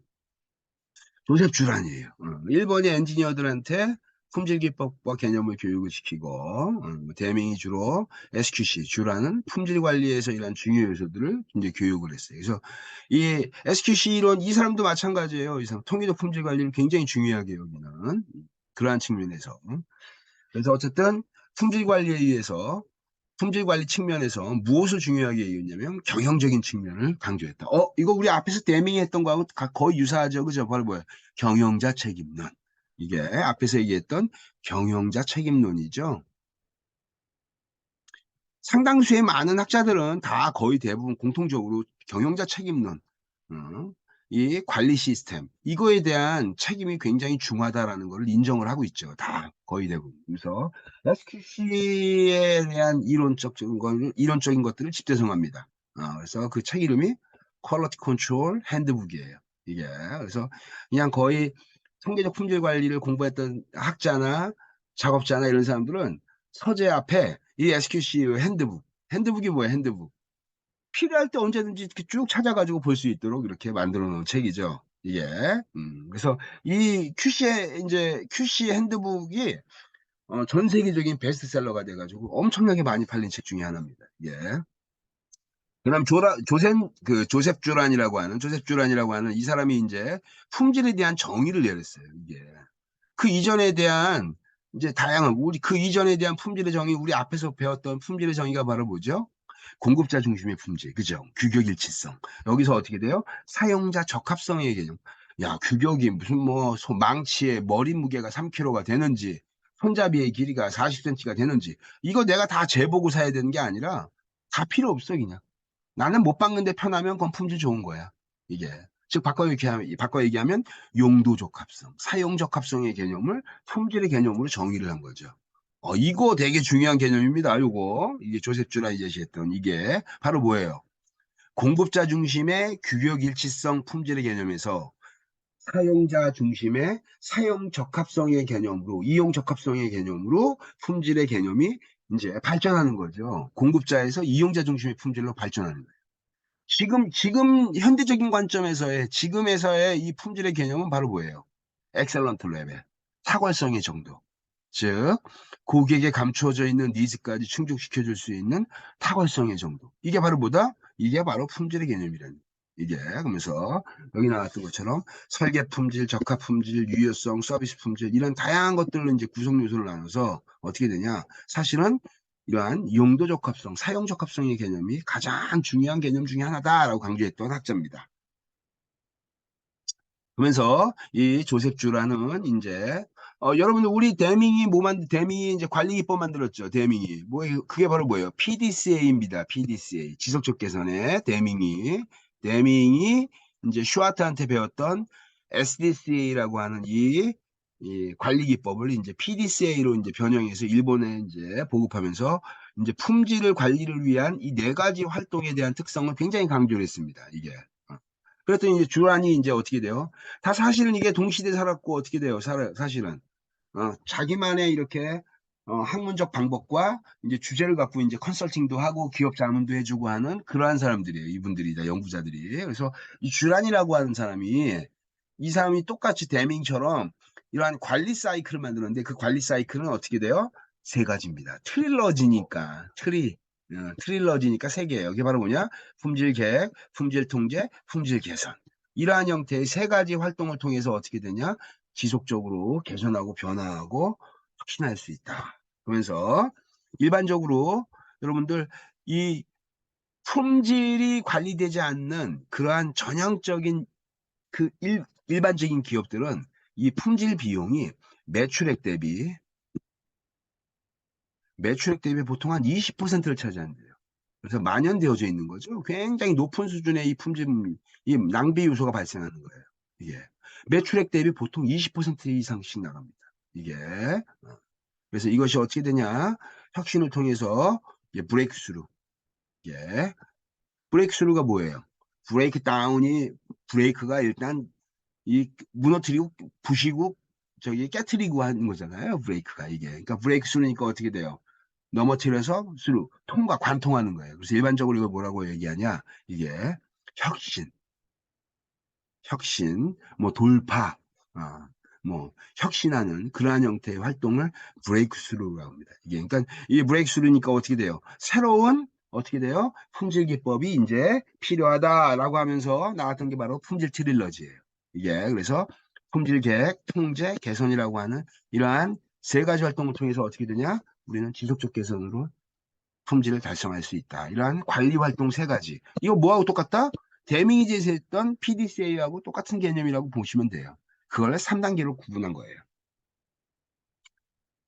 조셉 주란이에요. 일본의 엔지니어들한테 품질 기법과 개념을 교육을 시키고 대명이 주로 SQC 주라는 품질 관리에서 이런 중요 요소들을 이제 교육을 했어요. 그래서 이 SQC 이론 이 사람도 마찬가지예요. 이 사람 통계적 품질 관리를 굉장히 중요하게 여기는 그러한 측면에서 그래서 어쨌든 품질 관리에 의해서 품질 관리 측면에서 무엇을 중요하게 여겼냐면 경영적인 측면을 강조했다. 이거 우리 앞에서 대명이 했던 거하고 거의 유사하죠. 그죠? 바로 뭐예요? 경영자 책임론. 이게 앞에서 얘기했던 경영자 책임론이죠. 상당수의 많은 학자들은 다 거의 대부분 공통적으로 경영자 책임론, 이 관리 시스템, 이거에 대한 책임이 굉장히 중하다라는 것을 인정을 하고 있죠. 다 거의 대부분. 그래서 SQC에 대한 이론적인 것들을 집대성합니다. 그래서 그 책 이름이 Quality Control Handbook이에요. 이게. 그래서 그냥 거의 통계적 품질 관리를 공부했던 학자나 작업자나 이런 사람들은 서재 앞에 이 SQC 핸드북. 핸드북이 뭐야, 핸드북. 필요할 때 언제든지 이렇게 쭉 찾아가지고 볼 수 있도록 이렇게 만들어 놓은 책이죠. 이게. 그래서 이 QC 핸드북이 전 세계적인 베스트셀러가 돼가지고 엄청나게 많이 팔린 책 중에 하나입니다. 예. 그다음 조셉 주란이라고 하는 이 사람이 이제 품질에 대한 정의를 내렸어요. 이게. 그 이전에 대한 이제 다양한 우리 그 이전에 대한 품질의 정의 우리 앞에서 배웠던 품질의 정의가 바로 뭐죠? 공급자 중심의 품질, 그죠? 규격 일치성. 여기서 어떻게 돼요? 사용자 적합성의 개념. 야, 규격이 무슨 뭐 망치의 머리 무게가 3kg가 되는지, 손잡이의 길이가 40cm가 되는지, 이거 내가 다 재보고 사야 되는 게 아니라 다 필요 없어 그냥. 나는 못 박는데 편하면 그건 품질 좋은 거야. 이게. 즉, 바꿔 얘기하면 용도 적합성, 사용 적합성의 개념을 품질의 개념으로 정의를 한 거죠. 이거 되게 중요한 개념입니다. 요거. 이게 조셉 주란이 제시했던 이게 바로 뭐예요? 공급자 중심의 규격 일치성 품질의 개념에서 사용자 중심의 사용 적합성의 개념으로, 이용 적합성의 개념으로 품질의 개념이 이제 발전하는 거죠. 공급자에서 이용자 중심의 품질로 발전하는 거예요. 현대적인 관점에서의, 지금에서의 이 품질의 개념은 바로 뭐예요? 엑셀런트 레벨. 탁월성의 정도. 즉, 고객에 감추어져 있는 니즈까지 충족시켜줄 수 있는 탁월성의 정도. 이게 바로 뭐다? 이게 바로 품질의 개념이라는 거예요. 이게, 그러면서 여기 나왔던 것처럼 설계 품질, 적합 품질, 유효성, 서비스 품질, 이런 다양한 것들을 이제 구성 요소를 나눠서 어떻게 되냐? 사실은 이러한 용도 적합성, 사용 적합성의 개념이 가장 중요한 개념 중에 하나다라고 강조했던 학자입니다. 그러면서 이 조셉 주라는 이제 여러분들 우리 대밍이 이제 관리 기법 만들었죠. 대밍이 그게 바로 뭐예요? PDCA입니다. PDCA 지속적 개선의 대밍이 이제 슈와트한테 배웠던 SDCA라고 하는 이 관리 기법을 이제 PDCA로 이제 변형해서 일본에 이제 보급하면서 이제 품질을 관리를 위한 이 네 가지 활동에 대한 특성을 굉장히 강조를 했습니다. 이게. 그랬더니 이제 주란이 이제 어떻게 돼요? 다 사실은 이게 동시대에 살았고 어떻게 돼요? 사실은 자기만의 이렇게 학문적 방법과 이제 주제를 갖고 이제 컨설팅도 하고 기업 자문도 해주고 하는 그러한 사람들이에요. 이분들이 다 연구자들이. 그래서 이 주란이라고 하는 사람이 이 사람이 똑같이 데밍처럼 이러한 관리 사이클을 만드는데 그 관리 사이클은 어떻게 돼요? 세 가지입니다. 트릴러지니까 세 개예요. 이게 바로 뭐냐? 품질 계획, 품질 통제, 품질 개선. 이러한 형태의 세 가지 활동을 통해서 어떻게 되냐? 지속적으로 개선하고 변화하고 혁신할 수 있다. 그러면서 일반적으로 여러분들 이 품질이 관리되지 않는 그러한 전형적인 그 일반적인 기업들은 이 품질 비용이 매출액 대비 보통 한 20%를 차지한대요. 그래서 만연되어져 있는 거죠. 굉장히 높은 수준의 이 품질, 이 낭비 요소가 발생하는 거예요. 이게 매출액 대비 보통 20% 이상씩 나갑니다. 이게 그래서 이것이 어떻게 되냐? 혁신을 통해서 브레이크스루. 예. 브레이크스루가 뭐예요? 브레이크 다운이 브레이크가 일단 이 무너뜨리고 부시고 저기 깨트리고 하는 거잖아요. 브레이크가 이게. 그러니까 브레이크스루니까 어떻게 돼요? 넘어뜨려서 스루 통과 관통하는 거예요. 그래서 일반적으로 이걸 뭐라고 얘기하냐? 이게 혁신, 뭐 돌파, 아, 뭐 혁신하는 그러한 형태의 활동을 브레이크스루라고 합니다. 이게 그러니까 이 브레이크스루니까 어떻게 돼요? 새로운 어떻게 돼요? 품질 기법이 이제 필요하다라고 하면서 나왔던 게 바로 품질 트릴러지예요. 이게 그래서 품질 계획, 통제, 개선이라고 하는 이러한 세 가지 활동을 통해서 어떻게 되냐? 우리는 지속적 개선으로 품질을 달성할 수 있다. 이러한 관리 활동 세 가지. 이거 뭐하고 똑같다? 대미이지에서 했던 PDCA하고 똑같은 개념이라고 보시면 돼요. 그걸 3단계로 구분한 거예요.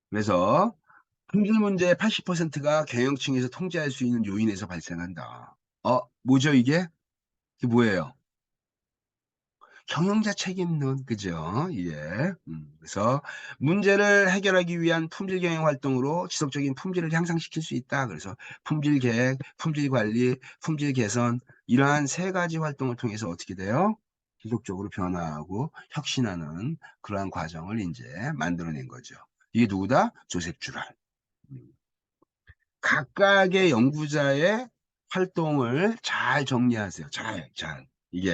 그래서 품질 문제의 80%가 경영층에서 통제할 수 있는 요인에서 발생한다. 뭐죠 이게? 이게 뭐예요? 경영자 책임론, 그죠? 예. 그래서 문제를 해결하기 위한 품질 경영 활동으로 지속적인 품질을 향상시킬 수 있다. 그래서 품질 계획, 품질 관리, 품질 개선, 이러한 세 가지 활동을 통해서 어떻게 돼요? 지속적으로 변화하고 혁신하는 그러한 과정을 이제 만들어낸 거죠. 이게 누구다? 조셉 주랄. 음. 각각의 연구자의 활동을 잘 정리하세요. 잘. 이게,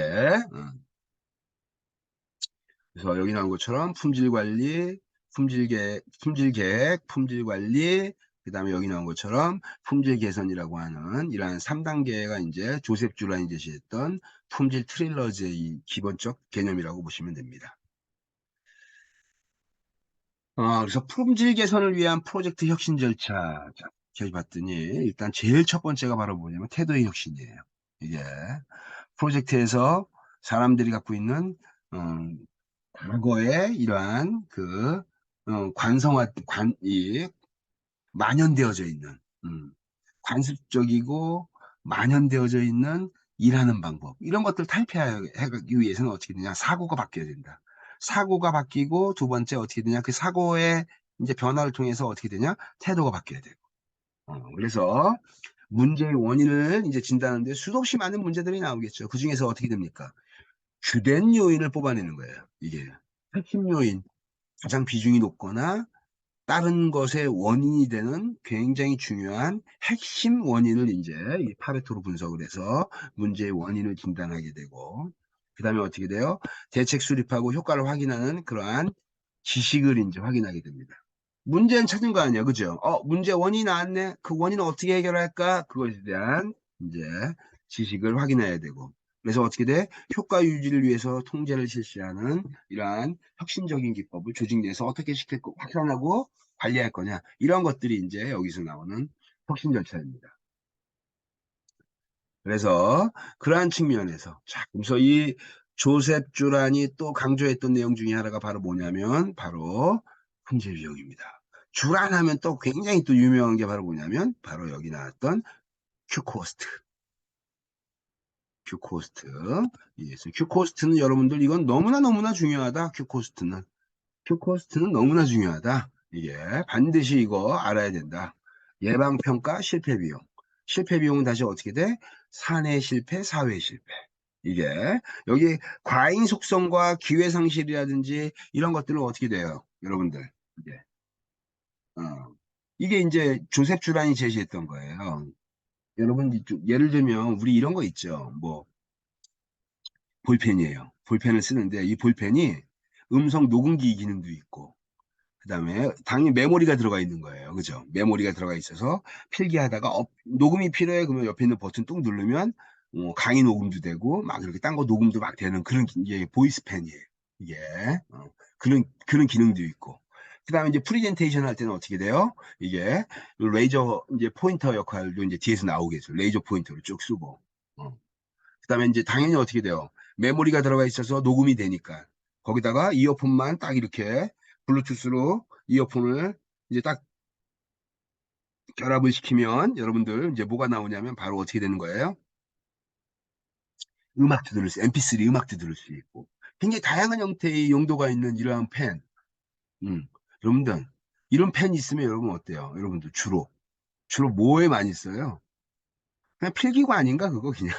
그래서 여기 나온 것처럼 품질 관리, 품질 계획, 품질 관리, 그 다음에 여기 나온 것처럼 품질 개선이라고 하는 이러한 3단계가 이제 조셉 주란이 제시했던 품질 트릴러지의 기본적 개념이라고 보시면 됩니다. 그래서 품질 개선을 위한 프로젝트 혁신 절차. 자, 저희 봤더니 일단 제일 첫 번째가 바로 뭐냐면 태도의 혁신이에요. 이게 프로젝트에서 사람들이 갖고 있는 과거에 이러한 이 만연되어져 있는, 관습적이고 만연되어져 있는 일하는 방법. 이런 것들 탈피하기 위해서는 어떻게 되냐? 사고가 바뀌어야 된다. 사고가 바뀌고 두 번째 어떻게 되냐? 그 사고의 이제 변화를 통해서 어떻게 되냐? 태도가 바뀌어야 되고. 그래서 문제의 원인을 이제 진단하는데 수도 없이 많은 문제들이 나오겠죠. 그 중에서 어떻게 됩니까? 주된 요인을 뽑아내는 거예요. 이게 핵심 요인, 가장 비중이 높거나 다른 것의 원인이 되는 굉장히 중요한 핵심 원인을 이제 이 파레토로 분석을 해서 문제의 원인을 진단하게 되고, 그 다음에 어떻게 돼요? 대책 수립하고 효과를 확인하는 그러한 지식을 이제 확인하게 됩니다. 문제는 찾은 거 아니야, 그죠? 문제 원인이 나왔네. 그 원인을 어떻게 해결할까? 그것에 대한 이제 지식을 확인해야 되고. 그래서 어떻게 돼? 효과 유지를 위해서 통제를 실시하는 이러한 혁신적인 기법을 조직 내에서 어떻게 확산하고 관리할 거냐. 이런 것들이 이제 여기서 나오는 혁신 절차입니다. 그래서 그러한 측면에서 자, 그래서 이 조셉 주란이 또 강조했던 내용 중에 하나가 바로 뭐냐면 바로 품질 비용입니다. 주란 하면 또 굉장히 또 유명한 게 바로 뭐냐면 바로 여기 나왔던 큐코스트. 큐코스트. 예, 큐코스트는 여러분들 이건 너무나 중요하다. 큐코스트는 너무나 중요하다. 이게 반드시 이거 알아야 된다. 예방평가 실패비용. 실패비용은 다시 어떻게 돼? 사내 실패, 사회 실패. 이게 여기 과잉 속성과 기회 상실이라든지 이런 것들은 어떻게 돼요? 여러분들. 이게, 어. 이게 이제 조셉 주란이 제시했던 거예요. 여러분, 예를 들면 우리 이런 거 있죠. 뭐 볼펜이에요. 볼펜을 쓰는데 이 볼펜이 음성 녹음기 기능도 있고 그다음에 당연히 메모리가 들어가 있는 거예요. 그죠? 메모리가 들어가 있어서 필기하다가 녹음이 필요해 그러면 옆에 있는 버튼 뚝 누르면 강의 녹음도 되고 막 이렇게 딴 거 녹음도 막 되는 그런 게 보이스펜이에요. 이게 그런 기능도 있고 그다음에 이제 프레젠테이션 할 때는 어떻게 돼요? 이게 레이저 이제 포인터 역할도 이제 뒤에서 나오겠죠. 레이저 포인터를 쭉 쓰고. 그다음에 이제 당연히 어떻게 돼요? 메모리가 들어가 있어서 녹음이 되니까 거기다가 이어폰만 딱 이렇게 블루투스로 이어폰을 이제 딱 결합을 시키면 여러분들 이제 뭐가 나오냐면 바로 어떻게 되는 거예요? 음악도 들을 수, MP3 음악도 들을 수 있고 굉장히 다양한 형태의 용도가 있는 이러한 펜. 음. 여러분들 이런 펜 있으면 여러분 어때요? 여러분들 주로 뭐에 많이 써요? 그냥 필기구 아닌가 그거 그냥.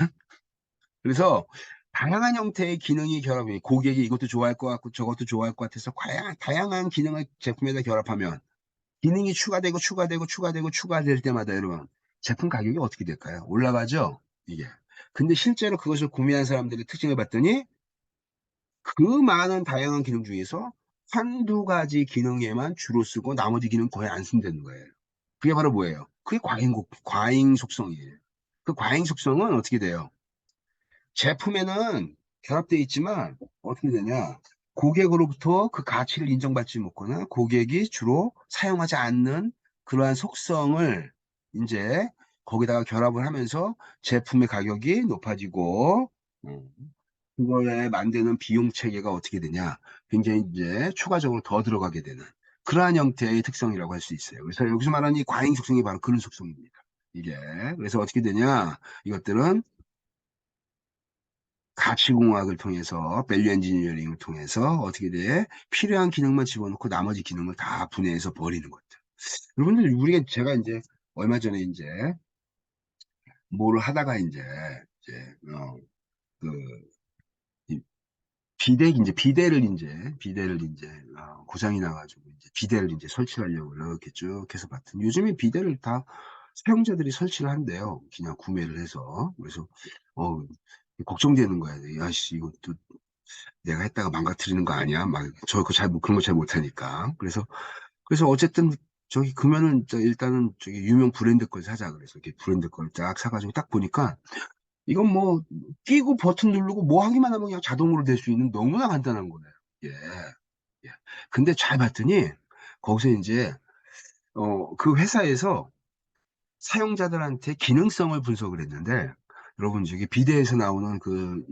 그래서 다양한 형태의 기능이 결합이 고객이 이것도 좋아할 것 같고 저것도 좋아할 것 같아서 다양한 기능을 제품에다 결합하면 기능이 추가될 때마다 여러분 제품 가격이 어떻게 될까요? 올라가죠? 이게. 근데 실제로 그것을 구매한 사람들의 특징을 봤더니 그 많은 다양한 기능 중에서 한두 가지 기능에만 주로 쓰고 나머지 기능 거의 안 쓴다는 거예요. 그게 바로 뭐예요? 그게 과잉 속성이에요. 그 과잉 속성은 어떻게 돼요? 제품에는 결합되어 있지만 어떻게 되냐? 고객으로부터 그 가치를 인정받지 못거나 고객이 주로 사용하지 않는 그러한 속성을 이제 거기다가 결합을 하면서 제품의 가격이 높아지고 그거에 만드는 비용 체계가 어떻게 되냐? 굉장히 이제 추가적으로 더 들어가게 되는 그러한 형태의 특성이라고 할 수 있어요. 그래서 여기서 말하는 이 과잉 속성이 바로 그런 속성입니다. 이게 그래서 어떻게 되냐? 이것들은 가치공학을 통해서 밸류 엔지니어링을 통해서 어떻게 돼? 필요한 기능만 집어넣고 나머지 기능을 다 분해해서 버리는 것들. 여러분들 우리가 제가 이제 얼마 전에 이제 뭐를 하다가 이제 그 비대를 이제 고장이 나가지고 이제 비대를 이제 설치하려고 이렇게 쭉 해서 봤더니 요즘에 비대를 다 사용자들이 설치를 한대요. 그냥 구매를 해서. 그래서 어 걱정되는 거야. 야씨 이것도 내가 했다가 망가뜨리는 거 아니야? 막, 그런 거 잘 못하니까. 그래서 어쨌든, 그러면은, 일단은, 유명 브랜드 걸 사자. 그래서, 이렇게 브랜드 걸 쫙 사가지고 딱 보니까, 이건 뭐, 끼고 버튼 누르고 뭐 하기만 하면 그냥 자동으로 될 수 있는 너무나 간단한 거네요. 예. 예. 근데 잘 봤더니, 거기서 이제, 그 회사에서 사용자들한테 기능성을 분석을 했는데, 여러분, 비대에서 나오는 그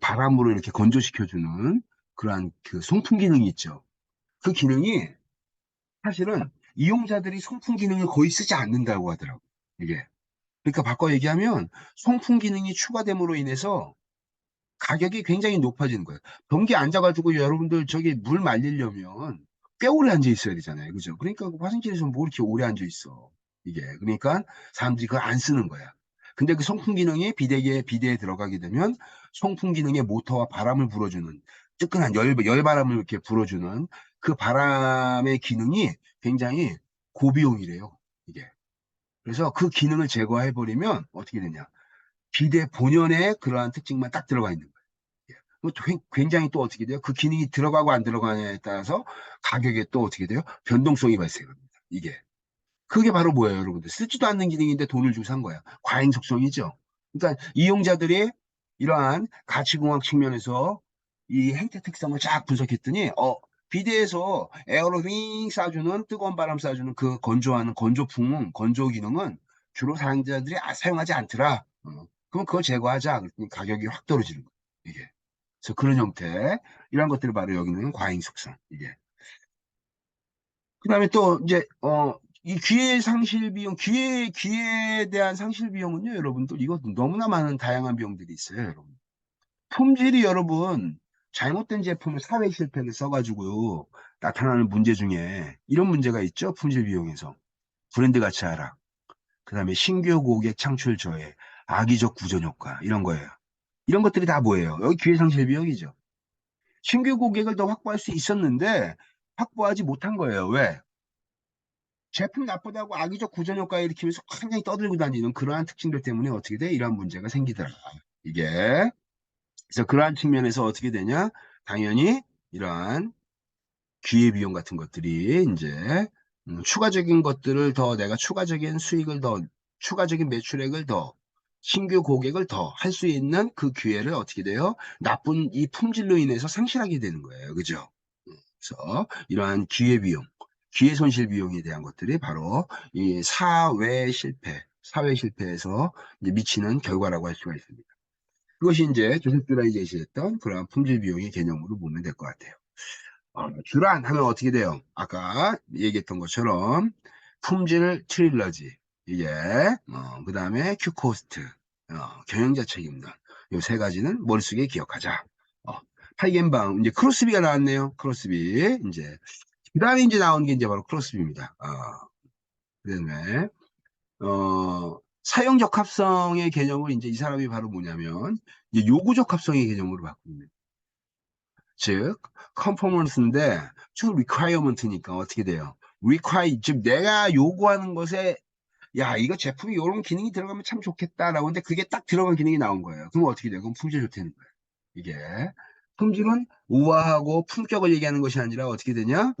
바람으로 이렇게 건조시켜주는 그러한 그 송풍 기능이 있죠. 그 기능이 사실은 이용자들이 송풍 기능을 거의 쓰지 않는다고 하더라고요. 이게. 그러니까 바꿔 얘기하면 송풍 기능이 추가됨으로 인해서 가격이 굉장히 높아지는 거예요. 변기 앉아가지고 여러분들 물 말리려면 꽤 오래 앉아 있어야 되잖아요. 그죠? 그러니까 화장실에서 뭐 이렇게 오래 앉아 있어. 이게. 그러니까 사람들이 그걸 안 쓰는 거야. 근데 그 송풍 기능이 비대에 들어가게 되면 송풍 기능의 모터와 바람을 불어주는 뜨끈한 열바람을 이렇게 불어주는 그 바람의 기능이 굉장히 고비용이래요. 이게. 그래서 그 기능을 제거해버리면 어떻게 되냐. 비대 본연의 그러한 특징만 딱 들어가 있는 거예요. 예. 그것도 굉장히 또 어떻게 돼요? 그 기능이 들어가고 안 들어가냐에 따라서 가격에 또 어떻게 돼요? 변동성이 발생합니다. 이게. 그게 바로 뭐예요, 여러분들? 쓰지도 않는 기능인데 돈을 주고 산 거야. 과잉 속성이죠. 그러니까 이용자들이 이러한 가치공학 측면에서 이 행태 특성을 쫙 분석했더니, 비대에서 에어로 윙 쏴주는 뜨거운 바람 쏴주는 그 건조하는 건조 기능은 주로 사용자들이 사용하지 않더라. 그럼 그거 제거하자. 그랬더니 가격이 확 떨어지는 거예요. 이게. 그래서 그런 형태, 이런 것들을 바로 여기는 과잉 속성. 이게. 그다음에 또 이제 이 기회 상실 비용, 기회에 대한 상실 비용은요, 여러분들 이거 너무나 많은 다양한 비용들이 있어요, 여러분. 품질이 여러분 잘못된 제품을 사회 실패를 써가지고 나타나는 문제 중에 이런 문제가 있죠, 품질 비용에서 브랜드 가치 하락, 그다음에 신규 고객 창출 저해, 악의적 구전 효과 이런 거예요. 이런 것들이 다 뭐예요? 여기 기회 상실 비용이죠. 신규 고객을 더 확보할 수 있었는데 확보하지 못한 거예요. 왜? 제품 나쁘다고 악의적 구전 효과 일으키면서 굉장히 떠들고 다니는 그러한 특징들 때문에 어떻게 돼? 이러한 문제가 생기더라. 이게. 그래서 그러한 측면에서 어떻게 되냐? 당연히 이러한 기회비용 같은 것들이 이제 추가적인 것들을 더 내가 추가적인 수익을 더 추가적인 매출액을 더 신규 고객을 더 할 수 있는 그 기회를 어떻게 돼요? 나쁜 이 품질로 인해서 상실하게 되는 거예요. 그죠? 그래서 이러한 기회비용. 기회 손실 비용에 대한 것들이 바로 이 사회 실패에서 이제 미치는 결과라고 할 수가 있습니다. 그것이 이제 조셉 듀란이 제시했던 그러한 품질 비용의 개념으로 보면 될 것 같아요. 듀란 하면 어떻게 돼요? 아까 얘기했던 것처럼 품질 트릴러지, 이게 그 다음에 큐코스트, 경영자 책임론, 요 세 가지는 머릿속에 기억하자. 어, 파이겐바움, 이제 크로스비가 나왔네요. 크로스비. 이제 그 다음에 이제 나온 게 이제 바로 크로스비입니다. 그다음에 사용 적합성의 개념을 이제 이 사람이 바로 뭐냐면 이제 요구 적합성의 개념으로 바꿉니다. 즉, conformance인데 to requirement니까 어떻게 돼요? require, 즉 내가 요구하는 것에 야, 이거 제품이 이런 기능이 들어가면 참 좋겠다라고 하는데 그게 딱 들어간 기능이 나온 거예요. 그럼 어떻게 돼요? 그럼 품질 좋다는 거예요. 이게 품질은 우아하고 품격을 얘기하는 것이 아니라 어떻게 되냐?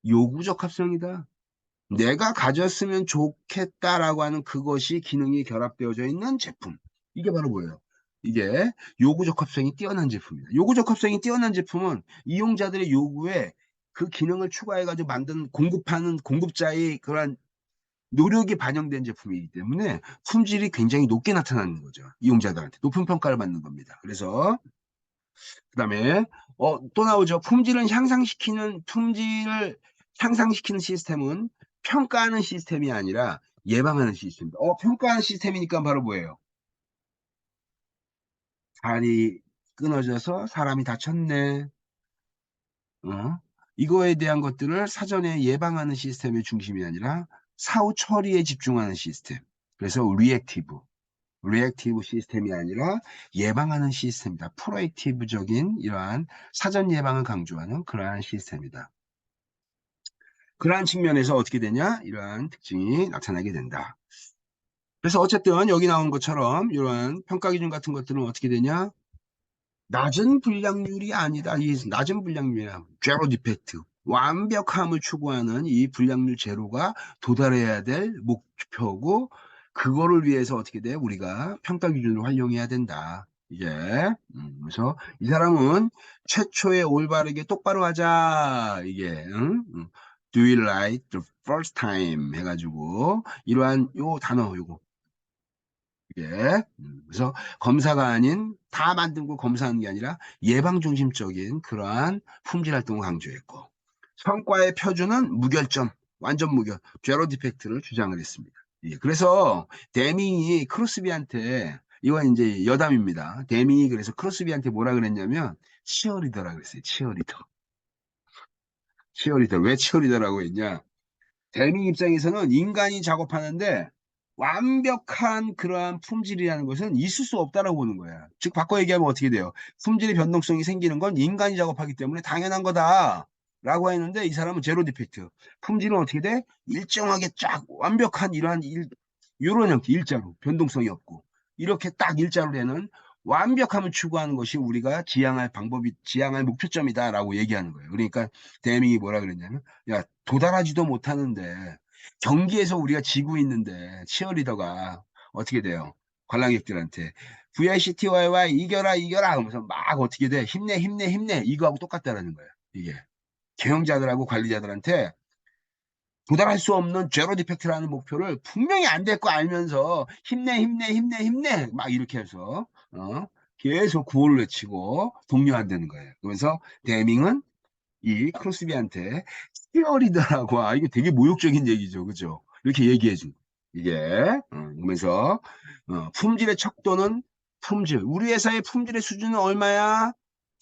요구 적합성이다. 내가 가졌으면 좋겠다라고 하는 그것이 기능이 결합되어져 있는 제품. 이게 바로 뭐예요? 이게 요구 적합성이 뛰어난 제품입니다. 요구 적합성이 뛰어난 제품은 이용자들의 요구에 그 기능을 추가해가지고 만든 공급하는 공급자의 그러한 노력이 반영된 제품이기 때문에 품질이 굉장히 높게 나타나는 거죠. 이용자들한테 높은 평가를 받는 겁니다. 그래서 그다음에 또 나오죠. 품질을 향상시키는 시스템은 평가하는 시스템이 아니라 예방하는 시스템입니다. 평가하는 시스템이니까 바로 뭐예요? 다리 끊어져서 사람이 다쳤네. 어? 이거에 대한 것들을 사전에 예방하는 시스템의 중심이 아니라 사후 처리에 집중하는 시스템. 그래서 리액티브 시스템이 아니라 예방하는 시스템이다. 프로액티브적인 이러한 사전 예방을 강조하는 그러한 시스템이다. 그러한 측면에서 어떻게 되냐? 이러한 특징이 나타나게 된다. 그래서 어쨌든 여기 나온 것처럼 이러한 평가 기준 같은 것들은 어떻게 되냐? 낮은 불량률이 아니다. 이 낮은 불량률이야. 제로 디펙트. 완벽함을 추구하는 이 불량률 제로가 도달해야 될 목표고, 그거를 위해서 어떻게 돼? 우리가 평가 기준을 활용해야 된다. 이게, 그래서 이 사람은 최초에 올바르게 똑바로 하자. 이게, 응? Do it right the first time 해가지고, 이러한 요 단어, 요거. 예. 그래서 검사가 아닌 다 만들고 검사하는 게 아니라 예방 중심적인 그러한 품질 활동을 강조했고, 성과의 표준은 무결점, 완전 무결, 제로 디펙트를 주장을 했습니다. 예. 그래서 데밍이 크로스비한테, 이건 이제 여담입니다. 데밍이 그래서 크로스비한테 뭐라 그랬냐면 치어리더라 그랬어요. 치어리더. 왜 치어리더라고 했냐? 대미 입장에서는 인간이 작업하는데 완벽한 그러한 품질이라는 것은 있을 수 없다라고 보는 거야. 즉 바꿔 얘기하면 어떻게 돼요? 품질의 변동성이 생기는 건 인간이 작업하기 때문에 당연한 거다. 라고 했는데 이 사람은 제로 디펙트. 품질은 어떻게 돼? 일정하게 쫙 완벽한 이런 형태, 일자로 변동성이 없고 이렇게 딱 일자로 되는 완벽함을 추구하는 것이 우리가 지향할 목표점이다라고 얘기하는 거예요. 그러니까 대밍이 뭐라 그랬냐면, 야, 도달하지도 못하는데 경기에서 우리가 지고 있는데 치어리더가 어떻게 돼요? 관람객들한테 VICTYY 이겨라 하면서 막 어떻게 돼? 힘내 이거하고 똑같다라는 거예요. 이게 경영자들하고 관리자들한테 도달할 수 없는 제로 디펙트라는 목표를 분명히 안 될 거 알면서 힘내 막 이렇게 해서 계속 구호를 외치고 독려한다는 거예요. 그래서 데밍은 이 크로스비한테 치어리더라고. 이게 되게 모욕적인 얘기죠. 그죠? 이렇게 얘기해준. 이게, 그러면서, 품질의 척도는 우리 회사의 품질의 수준은 얼마야?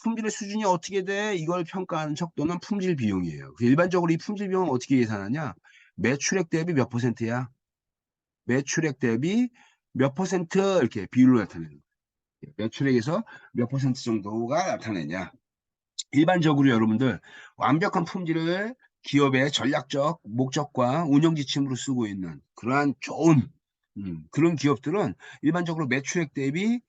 품질의 수준이 어떻게 돼? 이걸 평가하는 척도는 품질 비용이에요. 일반적으로 이 품질 비용은 어떻게 계산하냐? 매출액 대비 몇 퍼센트야? 매출액 대비 몇 퍼센트 이렇게 비율로 나타내는 거예요. 매출액에서 몇 퍼센트 정도가 나타내냐? 일반적으로 여러분들 완벽한 품질을 기업의 전략적 목적과 운영 지침으로 쓰고 있는 그러한 좋은 그런 기업들은 일반적으로 매출액 대비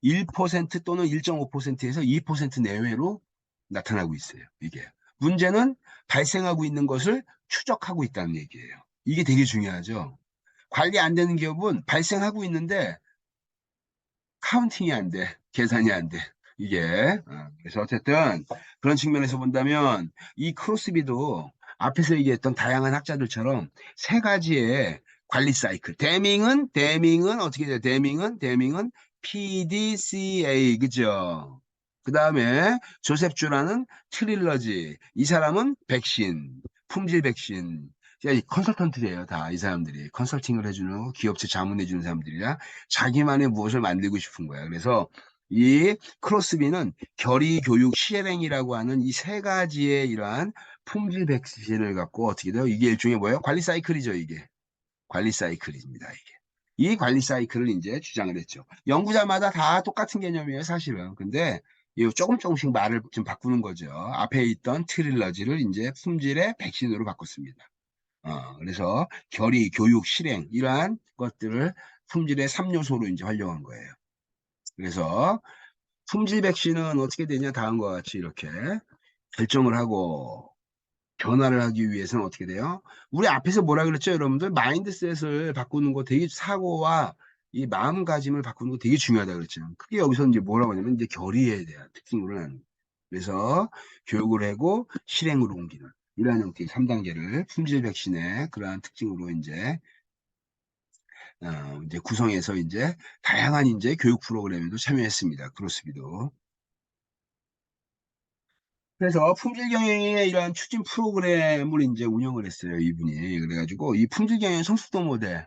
1% 또는 1.5%에서 2% 내외로 나타나고 있어요. 이게 문제는 발생하고 있는 것을 추적하고 있다는 얘기예요. 이게 되게 중요하죠. 관리 안 되는 기업은 발생하고 있는데 카운팅이 안 돼. 계산이 안 돼. 이게. 그래서 어쨌든 그런 측면에서 본다면 이 크로스비도 앞에서 얘기했던 다양한 학자들처럼 세 가지의 관리 사이클. 데밍은 어떻게 돼요? 데밍은 PDCA, 그죠? 그 다음에 조셉 주라는 트릴러지. 이 사람은 백신, 품질 백신. 컨설턴트예요, 다. 이 사람들이. 컨설팅을 해주는, 기업체 자문해주는 사람들이라 자기만의 무엇을 만들고 싶은 거야. 그래서 이 크로스비는 결의 교육 실행이라고 하는 이 세 가지의 이러한 품질 백신을 갖고 어떻게 돼요? 이게 일종의 뭐예요? 관리 사이클이죠, 이게. 관리 사이클입니다, 이게. 이 관리 사이클을 이제 주장을 했죠. 연구자마다 다 똑같은 개념이에요, 사실은. 근데 이 조금씩 말을 좀 바꾸는 거죠. 앞에 있던 트릴러지를 이제 품질의 백신으로 바꿨습니다. 그래서 결의, 교육, 실행 이러한 것들을 품질의 3요소로 이제 활용한 거예요. 그래서 품질 백신은 어떻게 되냐? 다음과 같이 이렇게 결정을 하고 변화를 하기 위해서는 어떻게 돼요? 우리 앞에서 뭐라 그랬죠, 여러분들? 마인드셋을 바꾸는 거 되게 사고와 이 마음가짐을 바꾸는 거 되게 중요하다 그랬죠. 크게 여기서 이제 뭐라고 하냐면 이제 결의에 대한 특징으로 하는. 그래서 교육을 하고 실행으로 옮기는 이러한 형태의 3단계를 품질 백신의 그러한 특징으로 이제 구성해서 이제 다양한 이제 교육 프로그램에도 참여했습니다. 크로스비도. 그래서 품질 경영의 이러한 추진 프로그램을 이제 운영을 했어요, 이분이. 그래가지고 이 품질 경영 성숙도 모델,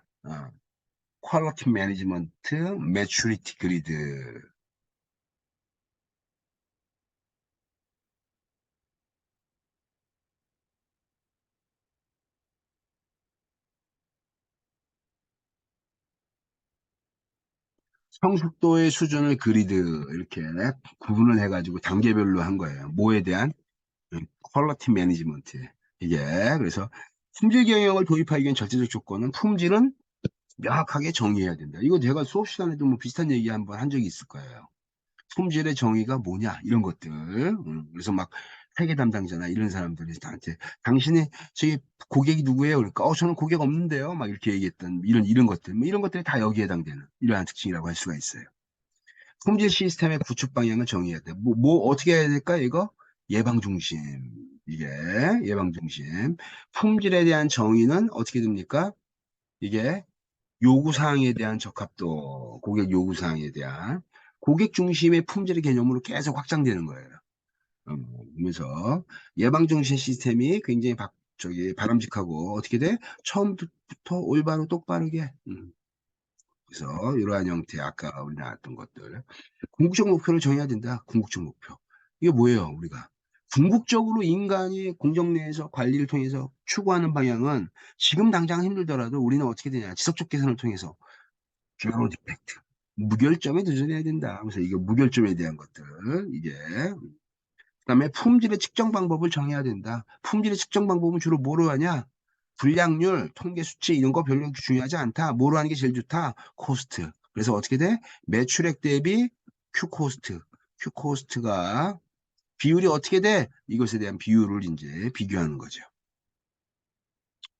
퀄리티 매니지먼트, 매추리티 그리드. 성숙도의 수준을 그리드 이렇게 구분을 해가지고 단계별로 한 거예요. 뭐에 대한 퀄리티 매니지먼트. 이게 그래서 품질 경영을 도입하기 위한 절대적 조건은 품질은 명확하게 정의해야 된다. 이거 제가 수업 시간에도 뭐 비슷한 얘기 한번 한 적이 있을 거예요. 품질의 정의가 뭐냐 이런 것들. 그래서 막 회계 담당자나 이런 사람들이 나한테 당신이 저기 고객이 누구예요? 그러니까 저는 고객 없는데요. 막 이렇게 얘기했던 이런 것들, 뭐 이런 것들이 다 여기에 해당되는 이러한 특징이라고 할 수가 있어요. 품질 시스템의 구축 방향을 정의해야 돼. 뭐 어떻게 해야 될까 이거? 예방 중심. 이게 예방 중심. 품질에 대한 정의는 어떻게 됩니까? 이게 요구사항에 대한 적합도, 고객 요구사항에 대한 고객 중심의 품질의 개념으로 계속 확장되는 거예요. 그러면서 예방정신 시스템이 굉장히 바람직하고 어떻게 돼? 처음부터 올바로 똑바르게. 그래서 이러한 형태 아까 우리 나왔던 것들. 궁극적 목표를 정해야 된다. 궁극적 목표. 이게 뭐예요, 우리가? 궁극적으로 인간이 공정 내에서 관리를 통해서 추구하는 방향은 지금 당장 힘들더라도 우리는 어떻게 되냐? 지속적 개선을 통해서 제로 디펙트. 무결점에 도전해야 된다. 그래서 이게 무결점에 대한 것들, 이게. 그다음에 품질의 측정 방법을 정해야 된다. 품질의 측정 방법은 주로 뭐로 하냐? 불량률, 통계 수치 이런 거 별로 중요하지 않다. 뭐로 하는 게 제일 좋다? 코스트. 그래서 어떻게 돼? 매출액 대비 Q 코스트. Q 코스트가 비율이 어떻게 돼? 이것에 대한 비율을 이제 비교하는 거죠.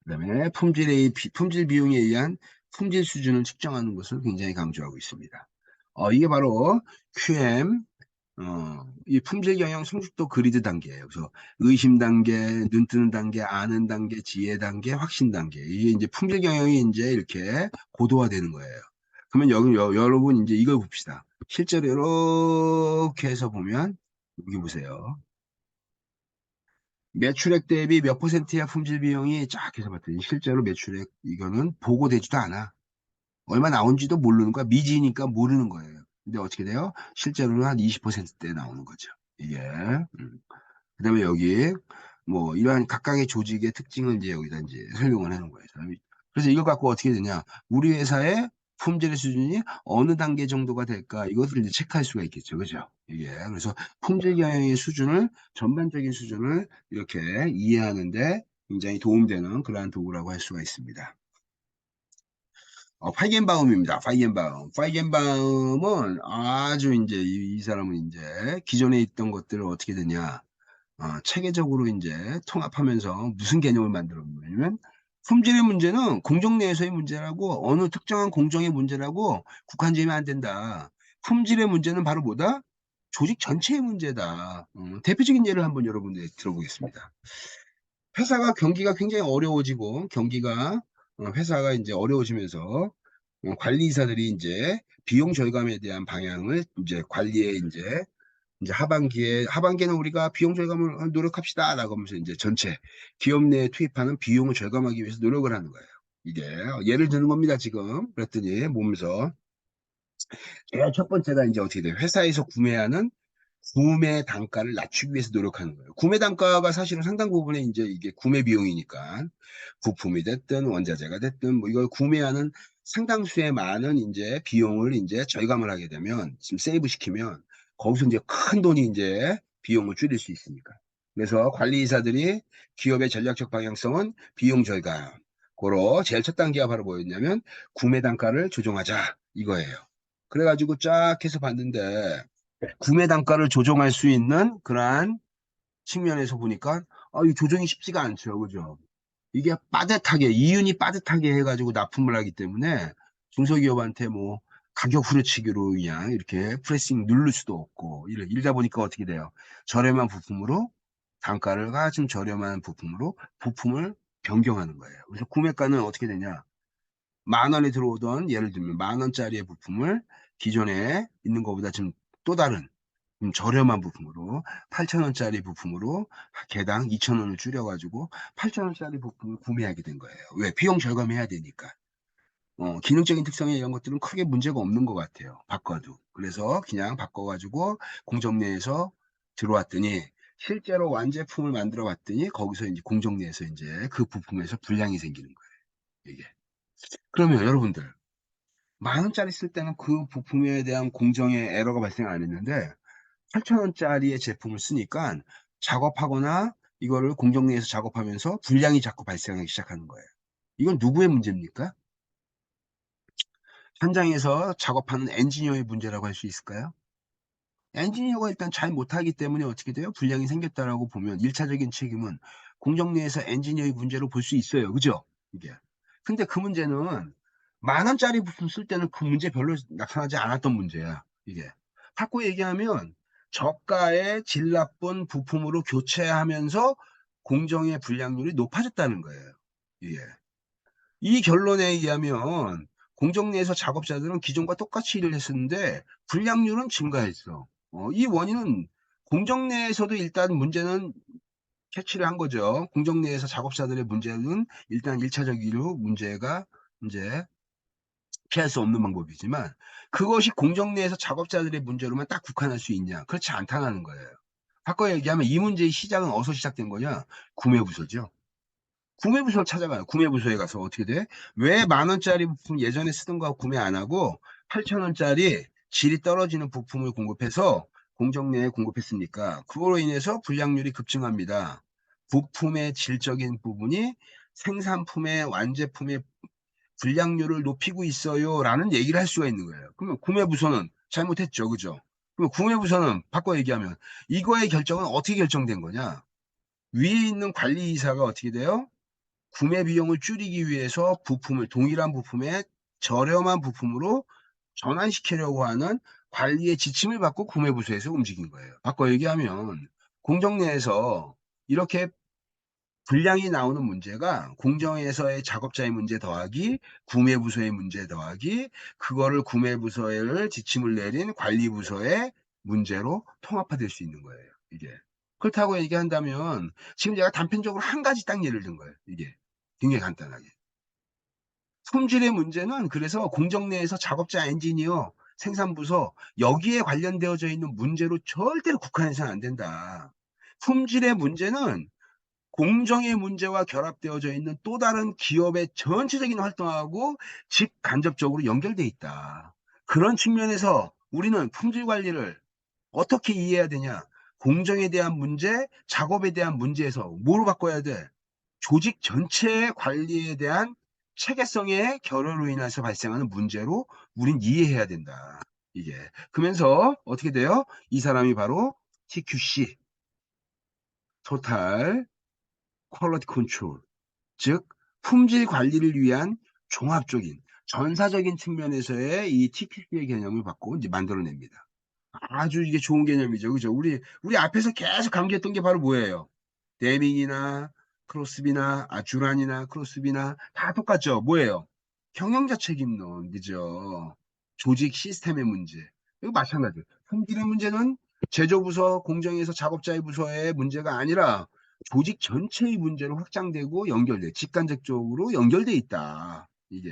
그다음에 품질 비용에 의한 품질 수준을 측정하는 것을 굉장히 강조하고 있습니다. 이게 바로 QM, 이 품질 경영 성숙도 그리드 단계예요. 그래서 의심 단계, 눈 뜨는 단계, 아는 단계, 지혜 단계, 확신 단계. 이게 이제 품질 경영이 이제 이렇게 고도화되는 거예요. 그러면 여러분 이제 이걸 봅시다. 실제로 이렇게 해서 보면 여기 보세요. 매출액 대비 몇 퍼센트야 품질 비용이 쫙 해서 봤더니 실제로 매출액 이거는 보고되지도 않아. 얼마 나온지도 모르는 거야. 미지니까 모르는 거예요. 근데 어떻게 돼요? 실제로는 한 20%대 나오는 거죠. 이게. 그다음에 여기 뭐 이러한 각각의 조직의 특징을 이제 여기다 이제 설명을 하는 거예요. 그래서 이걸 갖고 어떻게 되냐? 우리 회사의 품질의 수준이 어느 단계 정도가 될까? 이것을 이제 체크할 수가 있겠죠. 그죠? 이게. 그래서 품질 경영의 수준을, 전반적인 수준을 이렇게 이해하는데 굉장히 도움되는 그러한 도구라고 할 수가 있습니다. 파이겐바움입니다. 파이겐바움. 파이겐바움은 아주 이제 이 사람은 이제 기존에 있던 것들을 어떻게 되냐? 체계적으로 이제 통합하면서 무슨 개념을 만들었냐면 품질의 문제는 공정 내에서의 문제라고 어느 특정한 공정의 문제라고 국한지으면 안 된다. 품질의 문제는 바로 뭐다? 조직 전체의 문제다. 대표적인 예를 한번 여러분들 들어보겠습니다. 회사가 경기가 굉장히 어려워지고 회사가 이제 어려워지면서 관리이사들이 이제 비용 절감에 대한 방향을 이제 관리에 이제 하반기에는 우리가 비용 절감을 노력합시다라고 하면서 이제 전체 기업 내에 투입하는 비용을 절감하기 위해서 노력을 하는 거예요. 이게 예를 드는 겁니다, 지금. 그랬더니 보면서 제일 첫 번째가 이제 어떻게 돼요? 회사에서 구매하는 구매 단가를 낮추기 위해서 노력하는 거예요. 구매 단가가 사실은 상당 부분에 이제 이게 구매 비용이니까 부품이 됐든 원자재가 됐든 뭐 이걸 구매하는 상당수의 많은 이제 비용을 이제 절감을 하게 되면 지금 세이브 시키면 거기서 이제 큰 돈이 이제 비용을 줄일 수 있으니까. 그래서 관리이사들이 기업의 전략적 방향성은 비용 절감. 고로 제일 첫 단계가 바로 뭐였냐면 구매 단가를 조정하자 이거예요. 그래가지고 쫙 해서 봤는데 구매 단가를 조정할 수 있는 그러한 측면에서 보니까 이 조정이 쉽지가 않죠. 그죠? 이게 빠듯하게 이윤이 빠듯하게 해가지고 납품을 하기 때문에 중소기업한테 뭐 가격 후려치기로 그냥 이렇게 프레싱 누를 수도 없고 이러다 보니까 어떻게 돼요? 저렴한 부품으로 단가가 좀 저렴한 부품으로 부품을 변경하는 거예요. 그래서 구매가는 어떻게 되냐? 10,000원에 들어오던 예를 들면 10,000원짜리의 부품을 기존에 있는 것보다 좀 또 다른 저렴한 부품으로 8,000원짜리 부품으로 개당 2,000원을 줄여가지고 8,000원짜리 부품을 구매하게 된 거예요. 왜? 비용 절감해야 되니까. 기능적인 특성에 이런 것들은 크게 문제가 없는 것 같아요. 바꿔도. 그래서 그냥 바꿔가지고 공정 내에서 들어왔더니 실제로 완제품을 만들어 봤더니 거기서 이제 공정 내에서 이제 그 부품에서 불량이 생기는 거예요. 이게. 그러면 여러분들 10,000원짜리 쓸 때는 그 부품에 대한 공정의 에러가 발생 안 했는데 8,000원짜리의 제품을 쓰니까 작업하거나 이거를 공정 내에서 작업하면서 불량이 자꾸 발생하기 시작하는 거예요. 이건 누구의 문제입니까? 현장에서 작업하는 엔지니어의 문제라고 할 수 있을까요? 엔지니어가 일단 잘 못하기 때문에 어떻게 돼요? 불량이 생겼다라고 보면 1차적인 책임은 공정 내에서 엔지니어의 문제로 볼 수 있어요. 그죠? 이게. 근데 그 문제는 10,000원짜리 부품 쓸 때는 그 문제 별로 나타나지 않았던 문제야. 이게. 바꿔 얘기하면 저가의 질 나쁜 부품으로 교체하면서 공정의 불량률이 높아졌다는 거예요. 이게. 이 결론에 의하면 공정 내에서 작업자들은 기존과 똑같이 일을 했었는데 불량률은 증가했어. 이 원인은 공정 내에서도 일단 문제는 캐치를 한 거죠. 공정 내에서 작업자들의 문제는 일단 1차적으로 문제가 이제 피할 수 없는 방법이지만 그것이 공정 내에서 작업자들의 문제로만 딱 국한할 수 있냐? 그렇지 않다는 거예요. 바꿔 얘기하면 이 문제의 시작은 어디서 시작된 거냐? 구매부서죠. 구매부서를 찾아가요. 구매부서에 가서 어떻게 돼? 왜 10,000원짜리 부품 예전에 쓰던 거 구매 안 하고 8,000원짜리 질이 떨어지는 부품을 공급해서 공정 내에 공급했습니까? 그거로 인해서 불량률이 급증합니다. 부품의 질적인 부분이 생산품의 완제품의 불량률을 높이고 있어요. 라는 얘기를 할 수가 있는 거예요. 그러면 구매부서는 잘못했죠. 그죠? 그럼 구매부서는 바꿔 얘기하면 이거의 결정은 어떻게 결정된 거냐? 위에 있는 관리이사가 어떻게 돼요? 구매 비용을 줄이기 위해서 부품을 동일한 부품에 저렴한 부품으로 전환시키려고 하는 관리의 지침을 받고 구매부서에서 움직인 거예요. 바꿔 얘기하면 공정 내에서 이렇게 불량이 나오는 문제가 공정에서의 작업자의 문제 더하기 구매부서의 문제 더하기 그거를 구매부서를 지침을 내린 관리부서의 문제로 통합화될 수 있는 거예요. 이게. 그렇다고 얘기한다면 지금 제가 단편적으로 한 가지 딱 예를 든 거예요. 이게. 굉장히 간단하게. 품질의 문제는 그래서 공정 내에서 작업자 엔지니어 생산부서 여기에 관련되어져 있는 문제로 절대로 국한해서는 안 된다. 품질의 문제는 공정의 문제와 결합되어져 있는 또 다른 기업의 전체적인 활동하고 직간접적으로 연결돼 있다. 그런 측면에서 우리는 품질 관리를 어떻게 이해해야 되냐? 공정에 대한 문제, 작업에 대한 문제에서 뭐로 바꿔야 돼? 조직 전체의 관리에 대한 체계성의 결여로 인해서 발생하는 문제로 우린 이해해야 된다. 이게. 그러면서 어떻게 돼요? 이 사람이 바로 TQC, Total Quality Control, 즉 품질 관리를 위한 종합적인 전사적인 측면에서의 이 TQC의 개념을 갖고 이제 만들어냅니다. 아주 이게 좋은 개념이죠. 그죠? 우리 앞에서 계속 강조했던 게 바로 뭐예요? 데밍이나 크로스비나 주란이나 크로스비나 다 똑같죠. 뭐예요? 경영자 책임론, 그죠? 조직 시스템의 문제. 이거 마찬가지예요. 품질의 문제는 제조부서, 공정에서 작업자의 부서의 문제가 아니라 조직 전체의 문제로 확장되고 연결돼, 직간접적으로 연결돼 있다. 이게.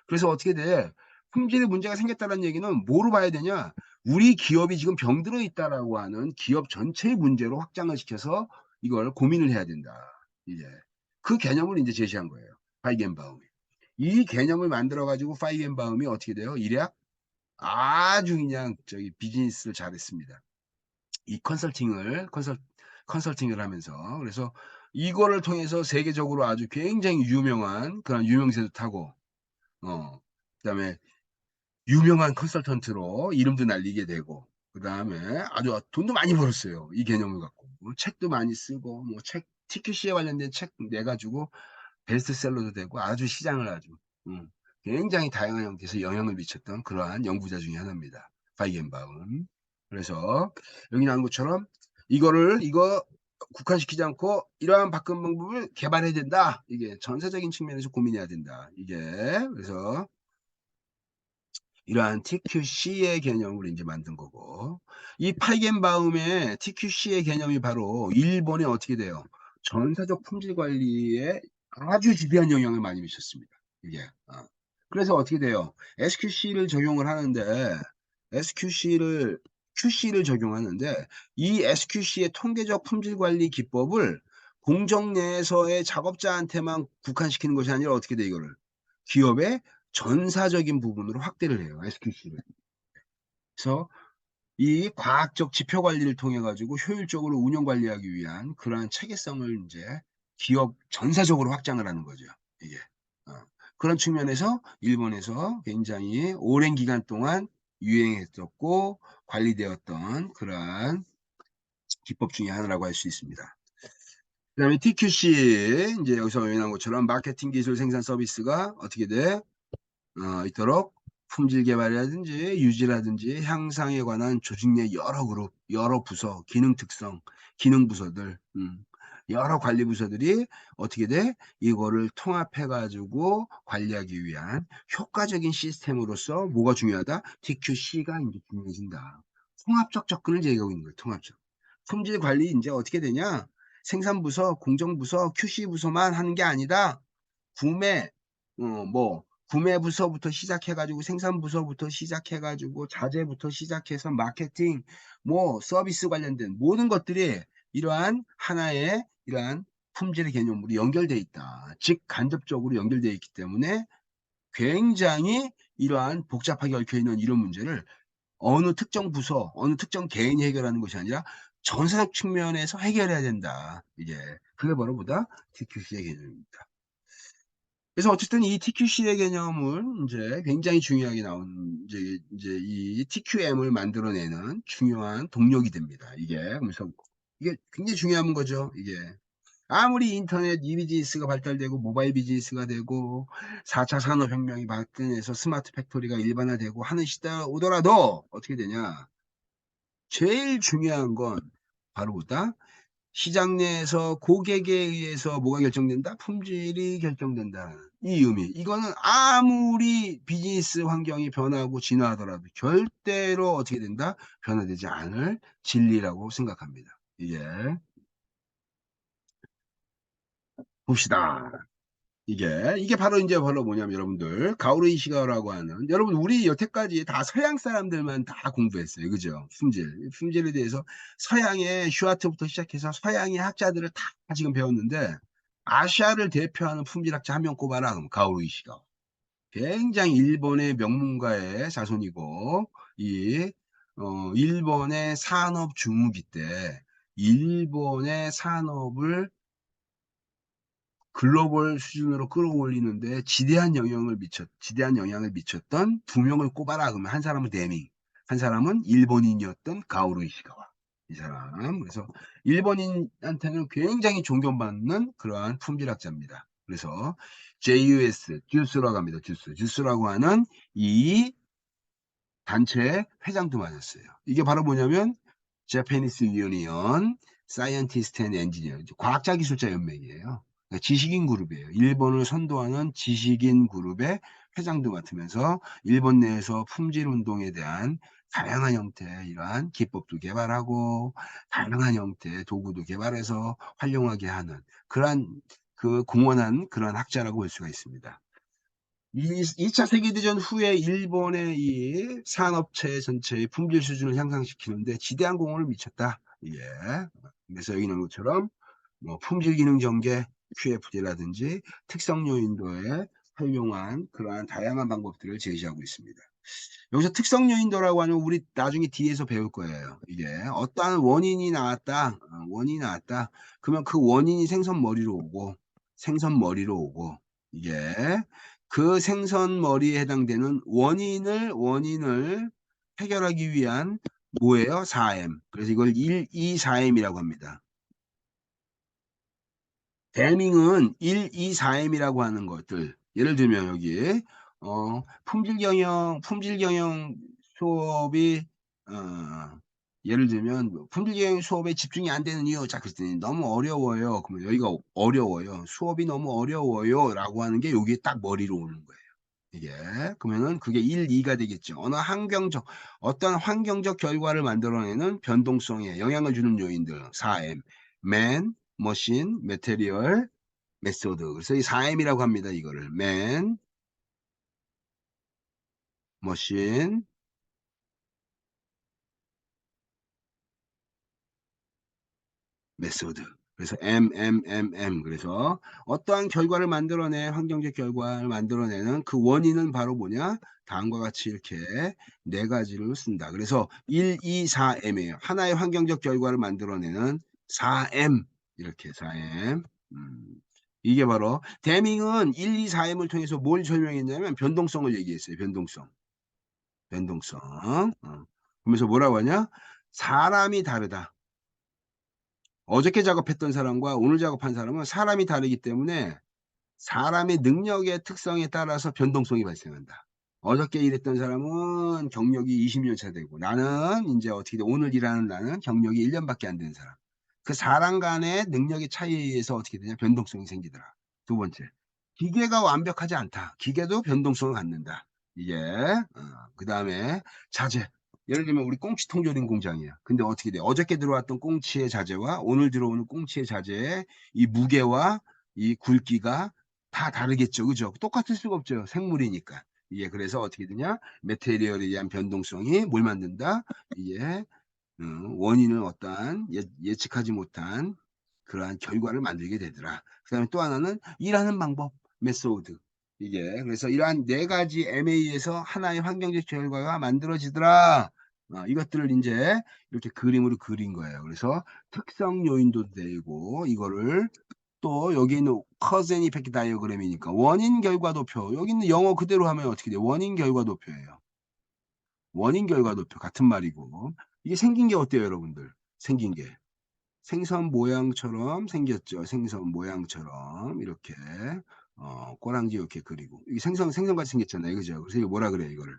그래서 어떻게 돼? 품질의 문제가 생겼다는 얘기는 뭐로 봐야 되냐? 우리 기업이 지금 병들어 있다라고 하는 기업 전체의 문제로 확장을 시켜서 이걸 고민을 해야 된다. 이제 그 개념을 이제 제시한 거예요. 파이겐바움이. 이 개념을 만들어 가지고 파이겐바움이 어떻게 돼요? 일약 아주 그냥 저기 비즈니스를 잘했습니다. 이 컨설팅을 하면서 그래서 이거를 통해서 세계적으로 아주 굉장히 유명한 그런 유명세도 타고 그다음에 유명한 컨설턴트로 이름도 날리게 되고 그다음에 아주 돈도 많이 벌었어요. 이 개념을 갖고. 뭐 책도 많이 쓰고 뭐 책 TQC에 관련된 책 내 가지고 베스트셀러도 되고 아주 시장을 아주 음 굉장히 다양한 형태에서 영향을 미쳤던 그러한 연구자 중에 하나입니다. 파이겐바움. 그래서 여기 나온 것처럼 이거 국한시키지 않고 이러한 바꾼 방법을 개발해야 된다. 이게 전세적인 측면에서 고민해야 된다. 이게 그래서 이러한 TQC의 개념을 이제 만든 거고 이 파이겐바움의 TQC의 개념이 바로 일본에 어떻게 돼요? 전사적 품질 관리에 아주 지대한 영향을 많이 미쳤습니다. 이게. 그래서 어떻게 돼요? SQC를 적용을 하는데 SQC를 QC를 적용하는데 이 SQC의 통계적 품질 관리 기법을 공정 내에서의 작업자한테만 국한시키는 것이 아니라 어떻게 돼 이거를 기업의 전사적인 부분으로 확대를 해요. SQC를. 그래서 이 과학적 지표 관리를 통해 가지고 효율적으로 운영 관리하기 위한 그러한 체계성을 인제 기업 전사적으로 확장을 하는 거죠, 이게. 어. 그런 측면에서 일본에서 굉장히 오랜 기간 동안 유행했었고 관리되었던 그러한 기법 중에 하나라고 할 수 있습니다. 그다음에 TQC 인제 여기서 명명한 것처럼 마케팅 기술 생산 서비스가 어떻게 돼? 있도록 품질 개발이라든지 유지라든지 향상에 관한 조직 내 여러 그룹, 여러 부서, 기능 특성, 기능 부서들, 여러 관리 부서들이 어떻게 돼? 이거를 통합해 가지고 관리하기 위한 효과적인 시스템으로서 뭐가 중요하다? TQC가 인제 중요해진다. 통합적 접근을 얘기하고 있는 거예요, 통합적. 품질 관리 인제 어떻게 되냐? 생산부서, 공정부서, QC 부서만 하는 게 아니다. 구매 뭐 구매 부서부터 시작해 가지고 생산 부서부터 시작해 가지고 자재부터 시작해서 마케팅 뭐 서비스 관련된 모든 것들이 이러한 하나의 이러한 품질의 개념으로 연결돼 있다. 즉 간접적으로 연결되어 있기 때문에 굉장히 이러한 복잡하게 얽혀 있는 이런 문제를 어느 특정 부서, 어느 특정 개인이 해결하는 것이 아니라 전체적 측면에서 해결해야 된다. 이게 그게 바로 뭐다? TQC의 개념입니다. 그래서 어쨌든 이 TQC의 개념은 인제 굉장히 중요하게 나온 인제 이 TQM을 만들어내는 중요한 동력이 됩니다. 이게 그래서 이게 굉장히 중요한 거죠, 이게. 아무리 인터넷 이 비즈니스가 발달되고 모바일 비즈니스가 되고 4차 산업혁명이 발전해서 스마트 팩토리가 일반화되고 하는 시대가 오더라도 어떻게 되냐. 제일 중요한 건 바로 뭐다? 시장 내에서 고객에 의해서 뭐가 결정된다? 품질이 결정된다는 이 의미. 이거는 아무리 비즈니스 환경이 변하고 진화하더라도 절대로 어떻게 된다? 변화되지 않을 진리라고 생각합니다. 이게 봅시다. 이게 바로 인제 바로 뭐냐면 여러분들 가오루 이시가와라고 하는 여러분 우리 여태까지 다 서양 사람들만 다 공부했어요. 그죠? 품질. 품질에 대해서 서양의 슈아트부터 시작해서 서양의 학자들을 다 지금 배웠는데 아시아를 대표하는 품질학자 한 명 꼽아라 그러면 가오루 이시가와. 굉장히 일본의 명문가의 자손이고 이 일본의 산업 중후기 때 일본의 산업을 글로벌 수준으로 끌어올리는데 지대한 영향을 미쳤던 두 명을 꼽아라 그러면 한 사람은 데밍, 한 사람은 일본인이었던 가오루 이시가와. 이 사람. 그래서 일본인한테는 굉장히 존경받는 그러한 품질학자입니다. 그래서 JUS, 주스라고 합니다. 주스라고 하는 이 단체의 회장도 맡았어요. 이게 바로 뭐냐면 Japanese Union Scientist and Engineer, 과학자 기술자 연맹이에요. 지식인 그룹이에요. 일본을 선도하는 지식인 그룹의 회장도 맡으면서 일본 내에서 품질 운동에 대한 다양한 형태의 이러한 기법도 개발하고 다양한 형태의 도구도 개발해서 활용하게 하는 그러한 그 공헌한 그런 학자라고 볼 수가 있습니다. 2차 세계대전 후에 일본의 이 산업체 전체의 품질 수준을 향상시키는데 지대한 공헌을 미쳤다. 예. 그래서 여기 있는 것처럼 뭐 품질 기능 전개, QFD라든지 특성 요인도에 활용한 그러한 다양한 방법들을 제시하고 있습니다. 여기서 특성 요인도라고 하는 우리 나중에 뒤에서 배울 거예요. 이게 어떠한 원인이 나왔다. 원인이 나왔다. 그러면 그 원인이 생선 머리로 오고 생선 머리로 오고 이게 그 생선 머리에 해당되는 원인을 해결하기 위한 뭐예요? 4M. 그래서 이걸 1, 2, 4M이라고 합니다. 대밍은 1, 2, 4M이라고 하는 것들. 예를 들면 여기 품질 경영 수업이 예를 들면 뭐 품질 경영 수업에 집중이 안 되는 이유. 자, 그랬더니 너무 어려워요. 그러면 여기가 어려워요. 수업이 너무 어려워요라고 하는 게 여기에 딱 머리로 오는 거예요. 이게 그러면은 그게 1, 2가 되겠죠. 어떤 환경적 결과를 만들어내는 변동성에 영향을 주는 요인들 4M, man, machine, material, method. 그래서 이 4M이라고 합니다. 이거를 man, machine, 메소드. 그래서 그래서 어떠한 결과를 만들어내 환경적 결과를 만들어내는 그 원인은 바로 뭐냐? 다음과 같이 이렇게 네 가지를 쓴다. 그래서 1, 2, 4M이에요. 하나의 환경적 결과를 만들어내는 4M 이렇게 4M. 이게 바로 데밍은 1, 2, 4M을 통해서 뭘 설명했냐면 변동성을 얘기했어요. 변동성. 그러면서 뭐라고 하냐? 사람이 다르다. 어저께 작업했던 사람과 오늘 작업한 사람은 사람이 다르기 때문에 사람의 능력의 특성에 따라서 변동성이 발생한다. 어저께 일했던 사람은 경력이 20년 차 되고 나는 이제 어떻게 돼? 오늘 일하는 나는 경력이 1년밖에 안 되는 사람. 그 사람 간의 능력의 차이에 의해서 어떻게 되냐? 변동성이 생기더라. 두 번째, 기계가 완벽하지 않다. 기계도 변동성을 갖는다. 이게 그다음에 자재. 예를 들면 우리 꽁치 통조림 공장이야. 근데 어떻게 돼? 어저께 들어왔던 꽁치의 자재와 오늘 들어오는 꽁치의 자재의 이 무게와 이 굵기가 다 다르겠죠. 그죠? 똑같을 수가 없죠. 생물이니까. 이게 그래서 어떻게 되냐? 메테리얼에 대한 변동성이 뭘 만든다? 이게 원인은 어떠한 예측하지 못한 그러한 결과를 만들게 되더라. 그다음에 또 하나는 일하는 방법, 메소드. 이게 그래서 이러한 네 가지 MA에서 하나의 환경적 결과가 만들어지더라. 이것들을 이제 이렇게 그림으로 그린 거예요. 그래서 특성 요인도 되고 이거를 또 여기 있는 cause and effect 다이어그램이니까 원인 결과 도표. 여기 있는 영어 그대로 하면 어떻게 돼요? 원인 결과 도표예요. 원인 결과 도표 같은 말이고 이게 생긴 게 어때요, 여러분들? 생긴 게 생선 모양처럼 생겼죠. 생선 모양처럼 이렇게 꼬랑지 이렇게 그리고 이게 생선같이 생겼잖아요, 그죠? 그래서 이거 뭐라 그래요, 이거를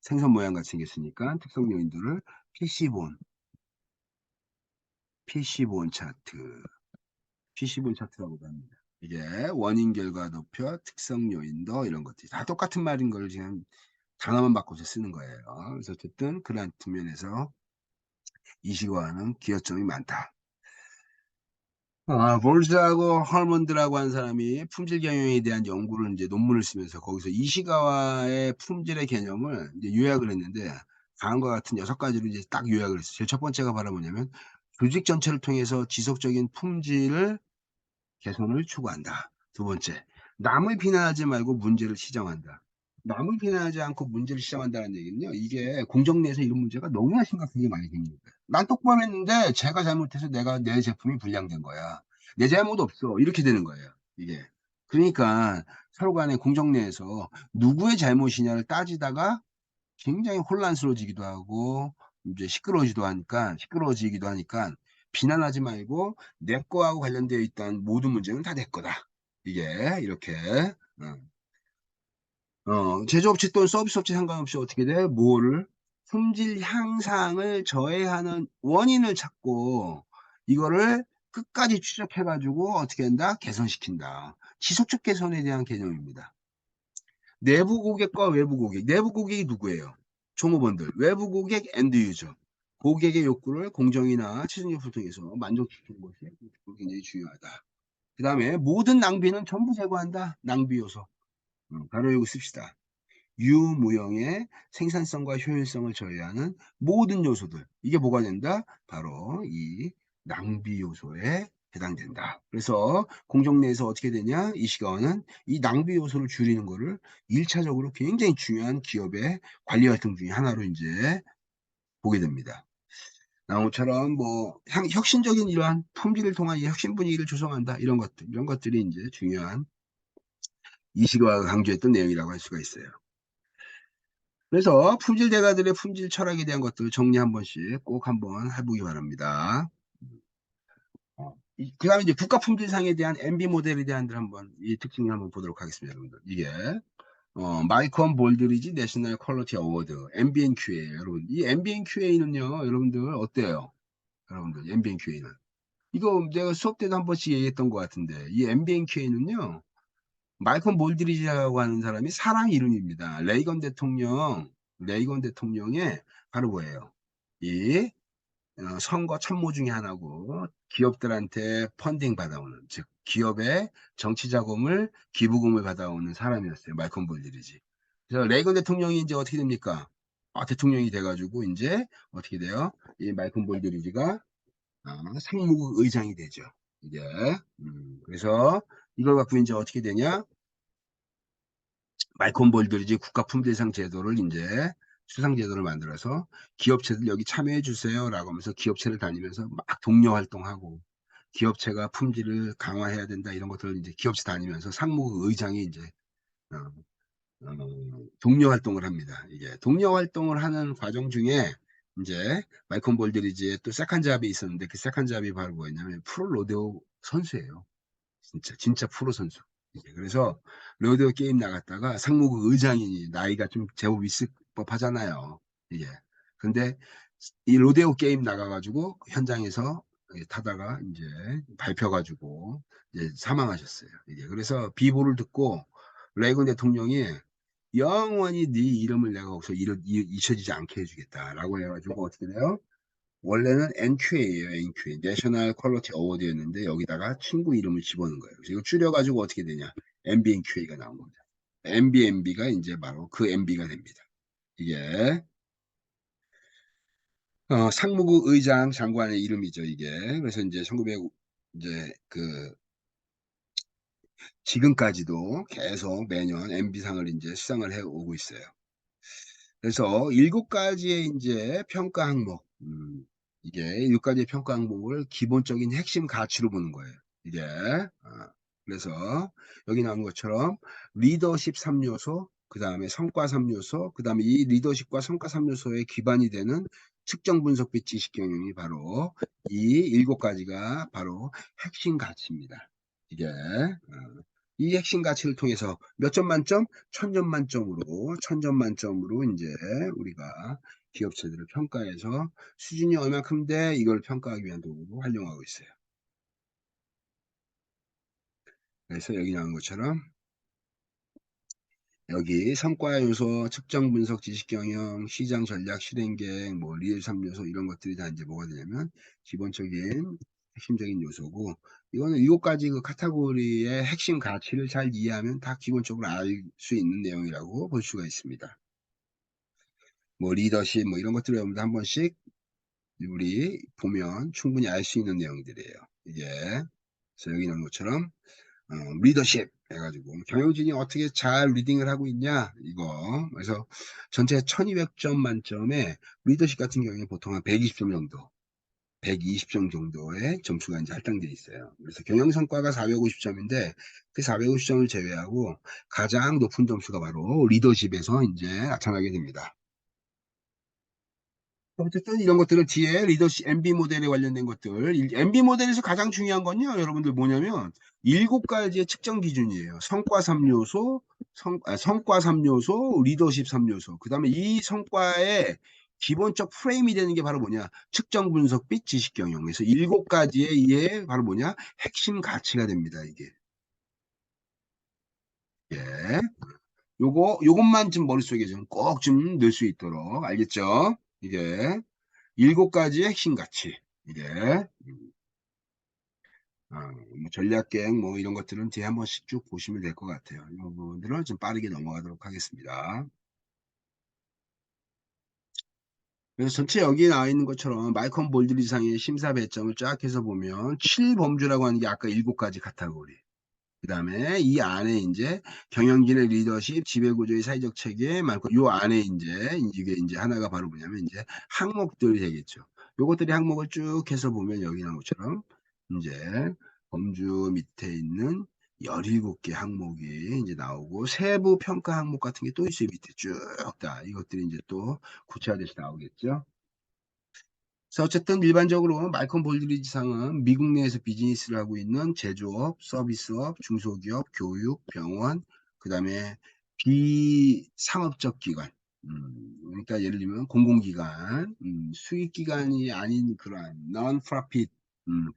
생선 모양같이 생겼으니까 특성 요인들을 PC본, PC본 차트, PC본 차트라고 합니다. 이게 원인 결과 도표, 특성 요인도 이런 것들이 다 똑같은 말인 걸 지금 단어만 바꿔서 쓰는 거예요. 그래서 어쨌든 그런 측면에서 이시과는 기여점이 많다. 볼즈하고 헐먼드라고 하는 사람이 품질 경영에 대한 연구를 이제 논문을 쓰면서 거기서 이시가와의 품질의 개념을 이제 요약을 했는데 다음과 같은 6가지로 이제 딱 요약을 했어요. 제일 첫 번째가 바로 뭐냐면 조직 전체를 통해서 지속적인 품질을 개선을 추구한다. 두 번째, 남을 비난하지 말고 문제를 시정한다. 남을 비난하지 않고 문제를 시정한다는 얘기는요. 이게 공정 내에서 이런 문제가 너무나 심각하게 많이 생깁니다. 난 똑바로 했는데 제가 잘못해서 내 제품이 불량된 거야. 내 잘못 없어. 이렇게 되는 거예요. 이게. 그러니까 서로 간에 공정 내에서 누구의 잘못이냐를 따지다가 굉장히 혼란스러워지기도 하고 이제 시끄러워지기도 하니까 비난하지 말고 내 거하고 관련되어 있던 모든 문제는 다 내 거다. 이게 이렇게 어, 제조업체 또는 서비스업체 상관없이 어떻게 돼? 뭐를 품질 향상을 저해하는 원인을 찾고 이거를 끝까지 추적해가지고 어떻게 한다? 개선시킨다. 지속적 개선에 대한 개념입니다. 내부 고객과 외부 고객. 내부 고객이 누구예요? 종업원들. 외부 고객 엔드 유저. 고객의 욕구를 공정이나 최선협을 통해서 만족시키는 것이 굉장히 중요하다. 그 다음에 모든 낭비는 전부 제거한다. 낭비 요소. 바로 이거 씁시다. 유무형의 생산성과 효율성을 저해하는 모든 요소들. 이게 뭐가 된다? 바로 이 낭비 요소에 해당된다. 그래서 공정 내에서 어떻게 되냐? 이 시간은 이 낭비 요소를 줄이는 거를 1차적으로 굉장히 중요한 기업의 관리 활동 중에 하나로 이제 보게 됩니다. 나무처럼 뭐 혁신적인 이러한 품질을 통한 이 혁신 분위기를 조성한다. 이런 것들이 이제 중요한 이시가가 강조했던 내용이라고 할 수가 있어요. 그래서 품질 대가들의 품질 철학에 대한 것들 정리 한 번씩 꼭 한번 해보기 바랍니다. 그 다음에 이제 국가 품질상에 대한 MB 모델에 대한 한번 이 특징을 한번 보도록 하겠습니다, 여러분들. 이게 마이컨 볼드리지 내셔널 퀄리티 어워드 MBNQA예요, 여러분. 이 MBNQA는요, 여러분들 어때요? 여러분들 MBNQA는 이거 내가 수업 때도 한 번씩 얘기했던 것 같은데 이 MBNQA는요, 마이컨 볼드리지라고 하는 사람이 사람 이름입니다. 레이건 대통령의 바로 뭐예요? 이 선거 참모 중에 하나고 기업들한테 펀딩 받아오는 즉 기업의 정치 자금을 기부금을 받아오는 사람이었어요. 마이컨 볼드리지. 그래서 레이건 대통령이 이제 어떻게 됩니까? 대통령이 돼가지고 이제 어떻게 돼요? 이 마이컨 볼드리지가 상무국 의장이 되죠. 이게 그래서 이걸 갖고 이제 어떻게 되냐? 마이콘 볼드리지 국가품질상 제도를 이제 수상 제도를 만들어서 기업체들 여기 참여해 주세요라고 하면서 기업체를 다니면서 막 독려 활동하고 기업체가 품질을 강화해야 된다 이런 것들을 이제 기업체 다니면서 상무국 의장이 이제 어, 독려 활동을 합니다. 이게 독려 활동을 하는 과정 중에 이제 마이콘 볼드리지의 또 세컨 잡이 있었는데 그 세컨 잡이 바로 뭐였냐면 프로 로데오 선수예요. 진짜 프로 선수. 그래서 로데오 게임 나갔다가 상무국 의장이 나이가 좀 제법 있을 법하잖아요. 이게. 근데 이 로데오 게임 나가가지고 현장에서 타다가 이제 밟혀가지고 이제 사망하셨어요. 이게. 그래서 비보를 듣고 레이건 대통령이 영원히 네 이름을 내가 거기서 잊혀지지 않게 해주겠다라고 해가지고 어떻게 돼요? 원래는 NQA예요, NQA. 내셔널 퀄리티 어워드였는데 여기다가 친구 이름을 집어넣은 거예요. 그래서 이거 줄여가지고 어떻게 되냐? MBNQA가 나온 겁니다. MBNB가 이제 바로 그 MB가 됩니다. 이게 상무국 의장 장관의 이름이죠, 이게. 그래서 이제 1900 이제 그 지금까지도 계속 매년 MB상을 이제 수상을 해 오고 있어요. 그래서 7가지의 이제 평가 항목, 이게 7가지의 평가 항목을 기본적인 핵심 가치로 보는 거예요. 이게. 그래서 여기 나온 것처럼 리더십 3요소, 그 다음에 성과 3요소, 그 다음에 이 리더십과 성과 3요소의 기반이 되는 측정 분석 및 지식 경영이 바로 이 7가지가 바로 핵심 가치입니다. 이게. 이 핵심 가치를 통해서 몇 점 만점? 1000점 만점으로, 1000점 만점으로 이제 우리가 기업체들을 평가해서 수준이 얼마큼 돼? 이걸 평가하기 위한 도구로 활용하고 있어요. 그래서 여기 나온 것처럼 여기 성과 요소, 측정 분석, 지식 경영, 시장 전략, 실행 계획, 뭐 리얼 3요소 이런 것들이 다 이제 뭐가 되냐면 기본적인 핵심적인 요소고 이거는 7가지 그 카테고리의 핵심 가치를 잘 이해하면 다 기본적으로 알 수 있는 내용이라고 볼 수가 있습니다. 뭐 리더십 뭐 이런 것들을 여러분들 한 번씩 우리 보면 충분히 알 수 있는 내용들이에요. 이게 그래서 여기 있는 것처럼 리더십 해가지고 경영진이 어떻게 잘 리딩을 하고 있냐 이거 그래서 전체 1200점 만점에 리더십 같은 경우에 보통 한 120점 정도 120점 정도의 점수가 이제 할당되어 있어요. 그래서 경영성과가 450점인데 그 450점을 제외하고 가장 높은 점수가 바로 리더십에서 이제 나타나게 됩니다. 어쨌든 이런 것들을 뒤에 리더십 MB 모델에 관련된 것들 MB 모델에서 가장 중요한 건요 여러분들 뭐냐면 7가지의 측정 기준이에요. 성과 3요소 성과 3요소 리더십 3요소 그 다음에 이 성과의 기본적 프레임이 되는 게 바로 뭐냐? 측정 분석 및 지식 경영. 그래서 7가지의 이게 바로 뭐냐? 핵심 가치가 됩니다, 이게. 예. 요것만 좀 머릿속에 좀 꼭 좀 넣을 수 있도록. 알겠죠? 이게 7가지의 핵심 가치. 이게 뭐 전략 계획 뭐 이런 것들은 뒤에 한 번씩 쭉 보시면 될 것 같아요. 이 부분들을 좀 빠르게 넘어가도록 하겠습니다. 그래서 전체 여기 나와 있는 것처럼 마이컨 볼드리상의 심사 배점을 쫙 해서 보면 7범주라고 하는 게 아까 7가지 카테고리. 그다음에 이 안에 인제 경영진의 리더십, 지배구조의 사회적 체계 많고 요 안에 인제 이게 인제 하나가 바로 뭐냐면 인제 항목들이 되겠죠. 요것들이 항목을 쭉 해서 보면 여기 나온 것처럼 인제 범주 밑에 있는 17개 항목이 인제 나오고 세부 평가 항목 같은 게 또 있어요, 밑에 쭉 다. 이것들이 인제 또 구체화돼서 나오겠죠. 그래서 어쨌든 일반적으로 말콤 볼드리지 상은 미국 내에서 비즈니스를 하고 있는 제조업, 서비스업, 중소기업, 교육, 병원, 그다음에 비상업적 기관. 그러니까 예를 들면 공공기관, 수익기관이 아닌 그러한 non-profit,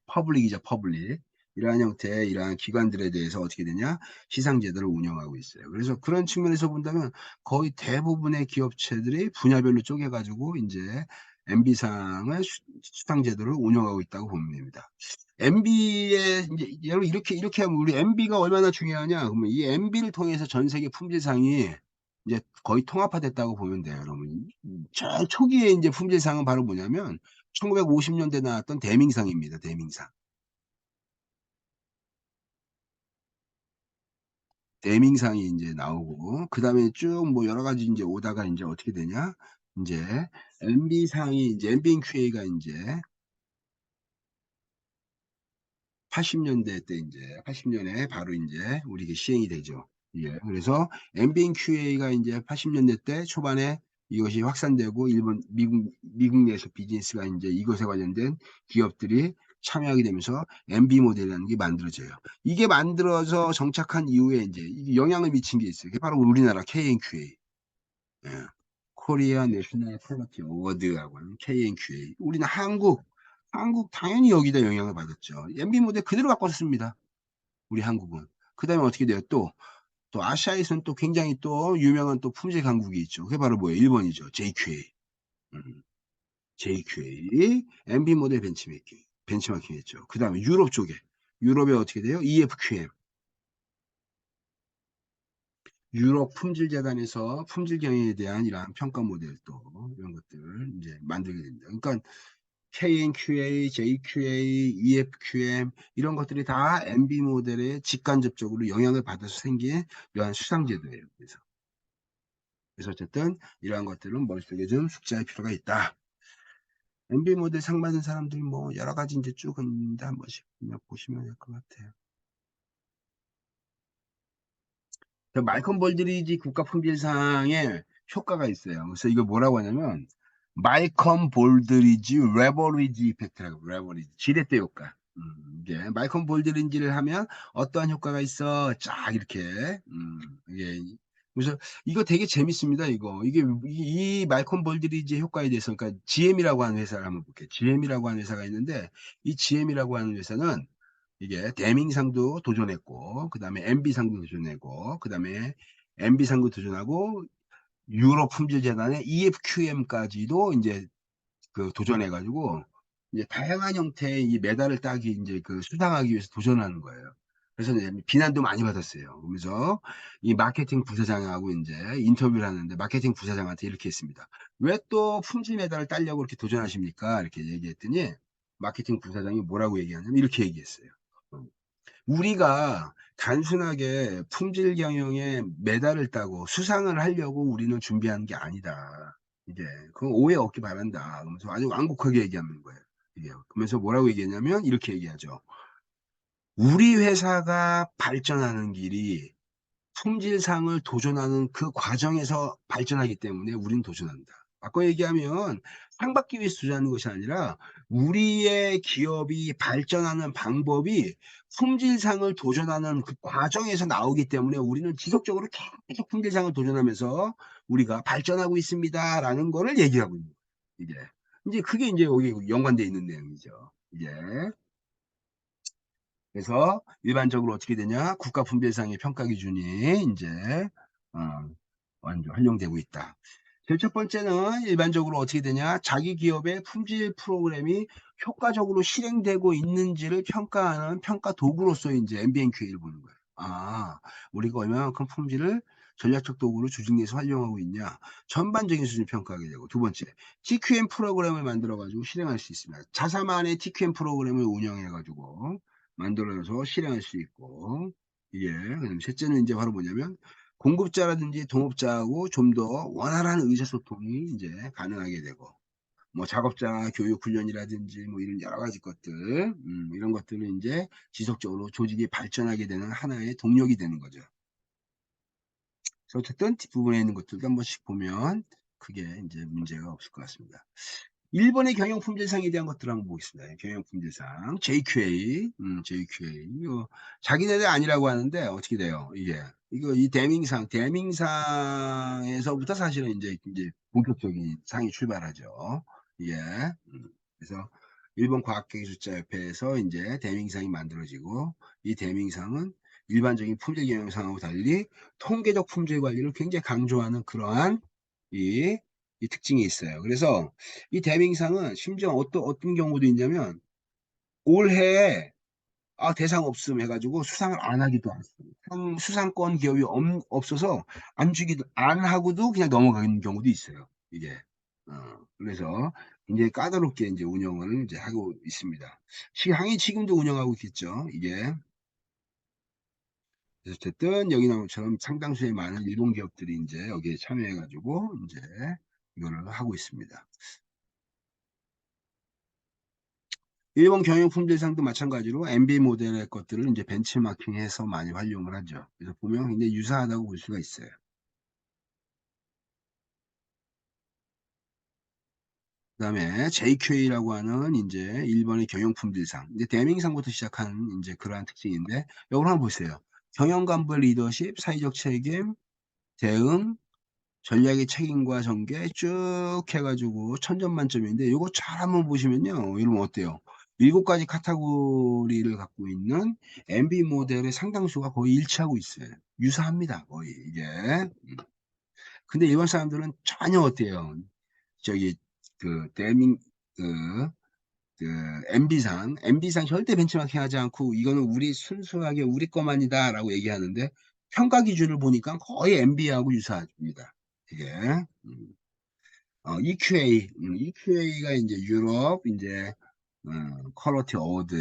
퍼블릭이죠, 퍼블릭. 이러한 형태의 이러한 기관들에 대해서 어떻게 되냐? 시상제도를 운영하고 있어요. 그래서 그런 측면에서 본다면 거의 대부분의 기업체들이 분야별로 쪼개가지고 이제 MB상을 수상제도를 운영하고 있다고 보면 됩니다. MB에 이제 여러분 이렇게 하면 우리 MB가 얼마나 중요하냐? 그러면 이 MB를 통해서 전 세계 품질상이 이제 거의 통합화됐다고 보면 돼요, 여러분. 제일 초기에 이제 품질상은 바로 뭐냐면 1950년대 나왔던 대밍상입니다, 대밍상. 대밍상이 인제 나오고 그다음에 쭉 뭐 여러 가지 인제 오다가 인제 어떻게 되냐? 인제 MB상이 인제 MBNQA가 인제 80년대 때 인제 80년에 바로 인제 우리 시행이 되죠. 예. 그래서 MBNQA가 인제 80년대 때 초반에 이것이 확산되고 일본 미국 내에서 비즈니스가 인제 이것에 관련된 기업들이 참여하게 되면서 MB 모델이라는 게 만들어져요. 이게 만들어져 정착한 이후에 인제 이게 영향을 미친 게 있어요. 그게 바로 우리나라 KNQA. 예. 코리아 내셔널 퀄리티 어워드라고 하는 KNQA. 우리는 한국 당연히 여기다 영향을 받았죠. MB 모델 그대로 갖고 왔습니다, 우리 한국은. 그다음에 어떻게 돼요? 또 아시아에서는 또 굉장히 또 유명한 또 품질 강국이 있죠. 그게 바로 뭐예요? 일본이죠. JQA. 음. JQA, MB 모델 벤치마킹 했죠. 그다음에 유럽 쪽에 유럽에 어떻게 돼요? EFQM. 유럽 품질 재단에서 품질 경영에 대한 이러한 평가 모델 또 이런 것들을 인제 만들게 됩니다. 그러니까 KNQA, JQA, EFQM 이런 것들이 다 MB 모델에 직간접적으로 영향을 받아서 생긴 이러한 수상 제도예요. 그래서 어쨌든 이러한 것들은 머릿속에 좀 숙지할 필요가 있다. MB 모델 상 받은 사람들 뭐 여러 가지 인제 쭉 있는데 한 번씩 그냥 보시면 될 것 같아요. 그 말콤 볼드리지 국가품질상에 효과가 있어요. 그래서 이걸 뭐라고 하냐면 말콤 볼드리지 레버리지 이펙트라고. 레버리지 지렛대 효과. 이게 말콤 볼드리지를 하면 어떠한 효과가 있어 쫙 이렇게. 이게 그래서 이거 되게 재밌습니다, 이거. 이게 이 말콤 볼드리지 효과에 대해서 그러니까 GM이라고 하는 회사를 한번 볼게요. GM이라고 하는 회사가 있는데 이 GM이라고 하는 회사는 이게 대밍상도 도전했고 그다음에 MB상도 도전했고 그다음에 MB상도 도전하고 유럽 품질 재단의 EFQM까지도 인제 그 도전해 가지고 이제 다양한 형태의 이 메달을 따기 인제 그 수상하기 위해서 도전하는 거예요. 그래서 이제 비난도 많이 받았어요. 그러면서 이 마케팅 부사장하고 인제 인터뷰를 하는데 마케팅 부사장한테 이렇게 했습니다. "왜 또 품질 메달을 따려고 이렇게 도전하십니까?" 이렇게 얘기했더니 마케팅 부사장이 뭐라고 얘기하냐면 이렇게 얘기했어요. 어. 우리가 단순하게 품질 경영에 메달을 따고 수상을 하려고 우리는 준비한 게 아니다. 이게 그건 오해 없기 바란다. 그러면서 아주 완곡하게 얘기하는 거예요. 이게 그러면서 뭐라고 얘기했냐면 이렇게 얘기하죠. "우리 회사가 발전하는 길이 품질상을 도전하는 그 과정에서 발전하기 때문에 우리는 도전한다." 바꿔 얘기하면 상 받기 위해서 도전하는 것이 아니라 우리의 기업이 발전하는 방법이 품질상을 도전하는 그 과정에서 나오기 때문에 우리는 지속적으로 계속 품질상을 도전하면서 우리가 발전하고 있습니다라는 거를 얘기하고 있는 거예요. 이게. 이제 그게 이제 여기 연관되어 있는 내용이죠. 이게. 그래서 일반적으로 어떻게 되냐? 국가 분배상의 평가 기준이 이제 어, 완전 활용되고 있다. 제일 첫 번째는 일반적으로 어떻게 되냐? 자기 기업의 품질 프로그램이 효과적으로 실행되고 있는지를 평가하는 평가 도구로서 이제 MBNQA를 보는 거예요. 아, 우리가 얼마만큼 품질을 전략적 도구로 조직 내에서 활용하고 있냐? 전반적인 수준 평가하게 되고, 두 번째, TQM 프로그램을 만들어가지고 실행할 수 있습니다. 자사만의 TQM 프로그램을 운영해가지고 만들어서 실행할 수 있고, 이게, 그다음 셋째는 이제 바로 뭐냐면, 공급자라든지 동업자하고 좀 더 원활한 의사소통이 이제 가능하게 되고, 뭐 작업자 교육 훈련이라든지 뭐 이런 여러 가지 것들, 이런 것들은 이제 지속적으로 조직이 발전하게 되는 하나의 동력이 되는 거죠. 그래서 어쨌든 뒷부분에 있는 것들도 한 번씩 보면 크게 이제 문제가 없을 것 같습니다. 일본의 경영품질상에 대한 것들을 한번 보겠습니다. 경영품질상 JQA, JQA 이거 자기네들 아니라고 하는데 어떻게 돼요? 이게 이거 이 대밍상에서부터 사실은 이제 본격적인 상이 출발하죠. 이게 그래서 일본 과학기술자협회에서 이제 대밍상이 만들어지고 이 대밍상은 일반적인 품질 경영상하고 달리 통계적 품질 관리를 굉장히 강조하는 그러한 이, 이 특징이 있어요. 그래서 이 대밍상은 심지어 어떤 경우도 있냐면 올해 대상 없음 해가지고 수상을 안 하기도 하고 수상권 기업이 없어서 안 하고도 그냥 넘어가는 경우도 있어요. 이게 그래서 굉장히 까다롭게 이제 운영을 이제 하고 있습니다. 시항이 지금도 운영하고 있겠죠. 이게 그래서 어쨌든 여기 나온 것처럼 상당수의 많은 일본 기업들이 이제 여기에 참여해가지고 이제 이거를 하고 있습니다. 일본 경영품질상도 마찬가지로 MB 모델의 것들을 이제 벤치마킹해서 많이 활용을 하죠. 그래서 보면 굉장히 유사하다고 볼 수가 있어요. 그다음에 JQA라고 하는 이제 일본의 경영품질상, 이제 대명상부터 시작한 이제 그러한 특징인데, 여기 한번 보세요. 경영간부의 리더십, 사회적 책임, 대응, 전략의 책임과 전개 쭉 해가지고 천점만점인데 이거 잘 한번 보시면요. 이러면 어때요? 7가지 카테고리를 갖고 있는 MB 모델의 상당수가 거의 일치하고 있어요. 유사합니다. 거의 이게. 근데 일반 사람들은 전혀 어때요? 저기 그 대민 그, 그 MB상 절대 벤치마킹 하지 않고 이거는 우리 순수하게 우리 것만이다라고 얘기하는데 평가 기준을 보니까 거의 MB하고 유사합니다. 이게 EQA가 이제 유럽 이제 퀄리티 어워드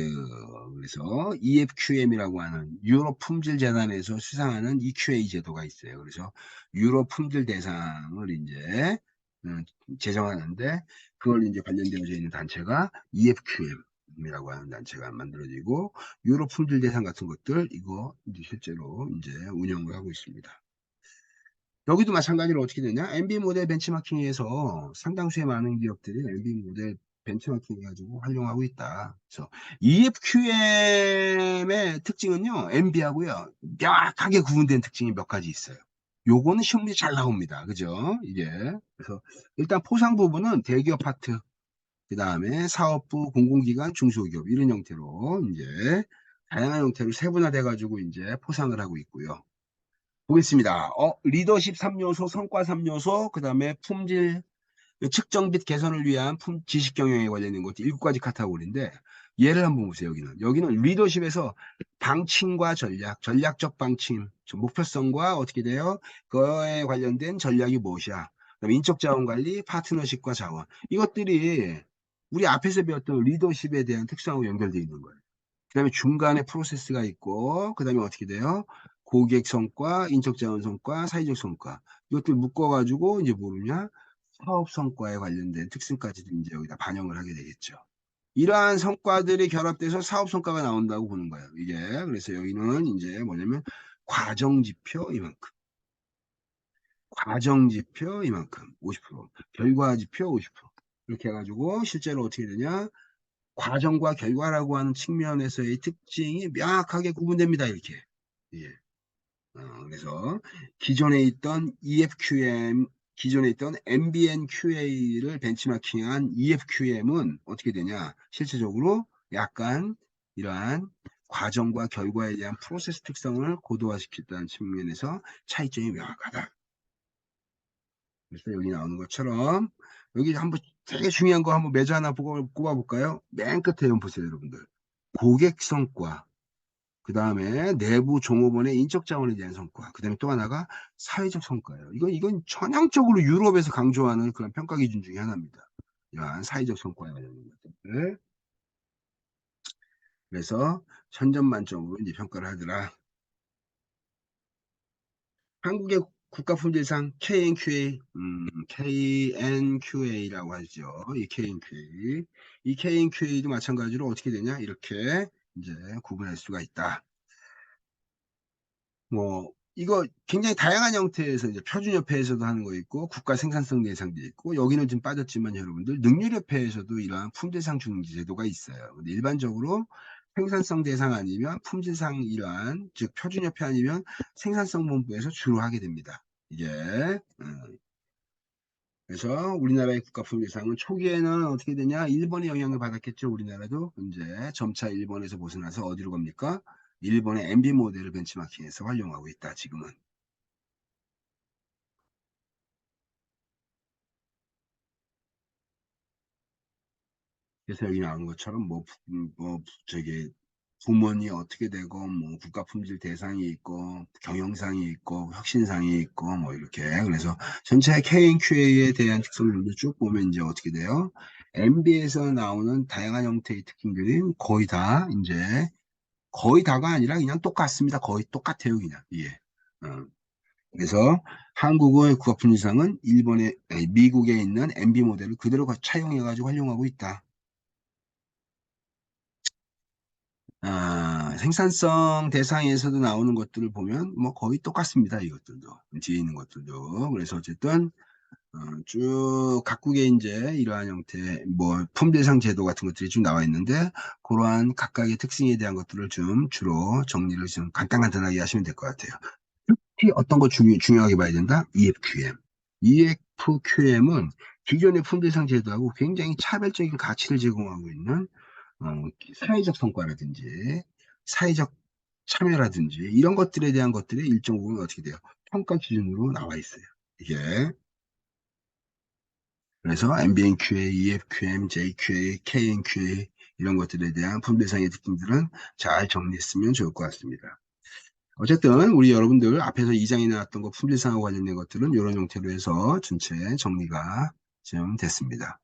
그래서 EFQM이라고 하는 유럽 품질 재단에서 수상하는 EQA 제도가 있어요. 그래서 유럽 품질 대상을 이제 음, 제정하는데 그걸 이제 관련되어져 있는 단체가 EFQM이라고 하는 단체가 만들어지고 유럽 품질 대상 같은 것들 이거 이제 실제로 이제 운영을 하고 있습니다. 여기도 마찬가지로 어떻게 되냐? MB 모델 벤치마킹에서 상당수의 많은 기업들이 MB 모델 벤치마킹 해가지고 활용하고 있다. 그래서 EFQM의 특징은요, MB하고요, 명확하게 구분된 특징이 몇 가지 있어요. 요거는 시험에 잘 나옵니다. 그죠? 이게. 그래서 일단 포상 부분은 대기업 파트, 그 다음에 사업부, 공공기관, 중소기업 이런 형태로 이제 다양한 형태로 세분화돼가지고 이제 포상을 하고 있고요. 보겠습니다. 리더십 3요소, 성과 3요소, 그 다음에 품질 측정 및 개선을 위한 지식 경영에 관련된 것도 7가지 카테고리인데 얘를 한번 보세요. 여기는 리더십에서 방침과 전략적 방침, 목표성과 어떻게 돼요? 그거에 관련된 전략이 무엇이야? 그다음에 인적 자원 관리, 파트너십과 자원. 이것들이 우리 앞에서 배웠던 리더십에 대한 특성하고 연결되어 있는 거예요. 그다음에 중간에 프로세스가 있고 그다음에 어떻게 돼요? 고객 성과, 인적 자원 성과, 사회적 성과 이것들 묶어가지고 이제 뭐냐 사업 성과에 관련된 특징까지도 이제 여기다 반영을 하게 되겠죠. 이러한 성과들이 결합돼서 사업 성과가 나온다고 보는 거예요. 이게 그래서 여기는 이제 뭐냐면 과정 지표 이만큼, 과정 지표 이만큼 50%, 결과 지표 50% 이렇게 해가지고 실제로 어떻게 되냐? 과정과 결과라고 하는 측면에서의 특징이 명확하게 구분됩니다. 이렇게. 예. 그래서 기존에 있던 EFQM 기존에 있던 MBNQA를 벤치마킹한 EFQM은 어떻게 되냐? 실질적으로 약간 이러한 과정과 결과에 대한 프로세스 특성을 고도화시켰다는 측면에서 차이점이 명확하다. 그래서 여기 나오는 것처럼 여기 한번 되게 중요한 거 한번 매주 하나 보고 꼽아볼까요? 맨 끝에 좀 보세요, 여러분들. 고객 성과, 그 다음에 내부 종업원의 인적 자원에 대한 성과, 그 다음에 또 하나가 사회적 성과예요. 이건 전향적으로 유럽에서 강조하는 그런 평가 기준 중에 하나입니다. 이러한 사회적 성과에 관련된 것들. 그래서 1000점 만점으로 이제 평가를 하더라. 한국의 국가품질상 KNQA라고 하죠. 이 KNQA. 이 KNQA도 마찬가지로 어떻게 되냐? 이렇게 이제 구분할 수가 있다. 뭐, 이거 굉장히 다양한 형태에서 이제 표준협회에서도 하는 거 있고, 국가 생산성 대상도 있고, 여기는 좀 빠졌지만 여러분들, 능률협회에서도 이러한 품질상 중지 제도가 있어요. 근데 일반적으로 생산성 대상 아니면 품질상 이러한, 즉 표준협회 아니면 생산성 본부에서 주로 하게 됩니다. 이게, 그래서 우리나라의 국가품질상은 초기에는 어떻게 되냐? 일본의 영향을 받았겠죠. 우리나라도 이제 점차 일본에서 벗어나서 어디로 갑니까? 일본의 MB 모델을 벤치마킹해서 활용하고 있다. 지금은. 그래서 여기 나온 것처럼 저기 부문이 어떻게 되고 뭐 국가품질 대상이 있고 경영상이 있고 혁신상이 있고 뭐 이렇게 그래서 전체 KNQA에 대한 특성들도 쭉 보면 이제 어떻게 돼요? MB에서 나오는 다양한 형태의 특징들이 거의 다가 아니라 그냥 똑같습니다. 거의 똑같아요, 그냥. 예. 어. 그래서 한국의 국가품질상은 미국에 있는 MB 모델을 그대로 차용해가지고 활용하고 있다. 생산성 대상에서도 나오는 것들을 보면 뭐 거의 똑같습니다. 이것들도. 뒤에 있는 것들도. 그래서 어쨌든 쭉 각국의 이제 이러한 형태 뭐 품대상 제도 같은 것들이 좀 나와 있는데 그러한 각각의 특징에 대한 것들을 좀 주로 정리를 좀 간단하게 하시면 될 것 같아요. 특히 어떤 거 중요하게 봐야 된다? EFQM. EFQM은 기존의 품대상 제도하고 굉장히 차별적인 가치를 제공하고 있는 어, 사회적 성과라든지 사회적 참여라든지 이런 것들에 대한 것들이 일정 부분 어떻게 돼요? 평가 기준으로 나와 있어요. 이게 그래서 MBNQA, EFQM, JQA, KNQA 이런 것들에 대한 분배상의 특징들은 잘 정리했으면 좋을 것 같습니다. 어쨌든 우리 여러분들 앞에서 2장에 나왔던 거 품질상하고 관련된 것들은 이런 형태로 해서 전체 정리가 좀 됐습니다.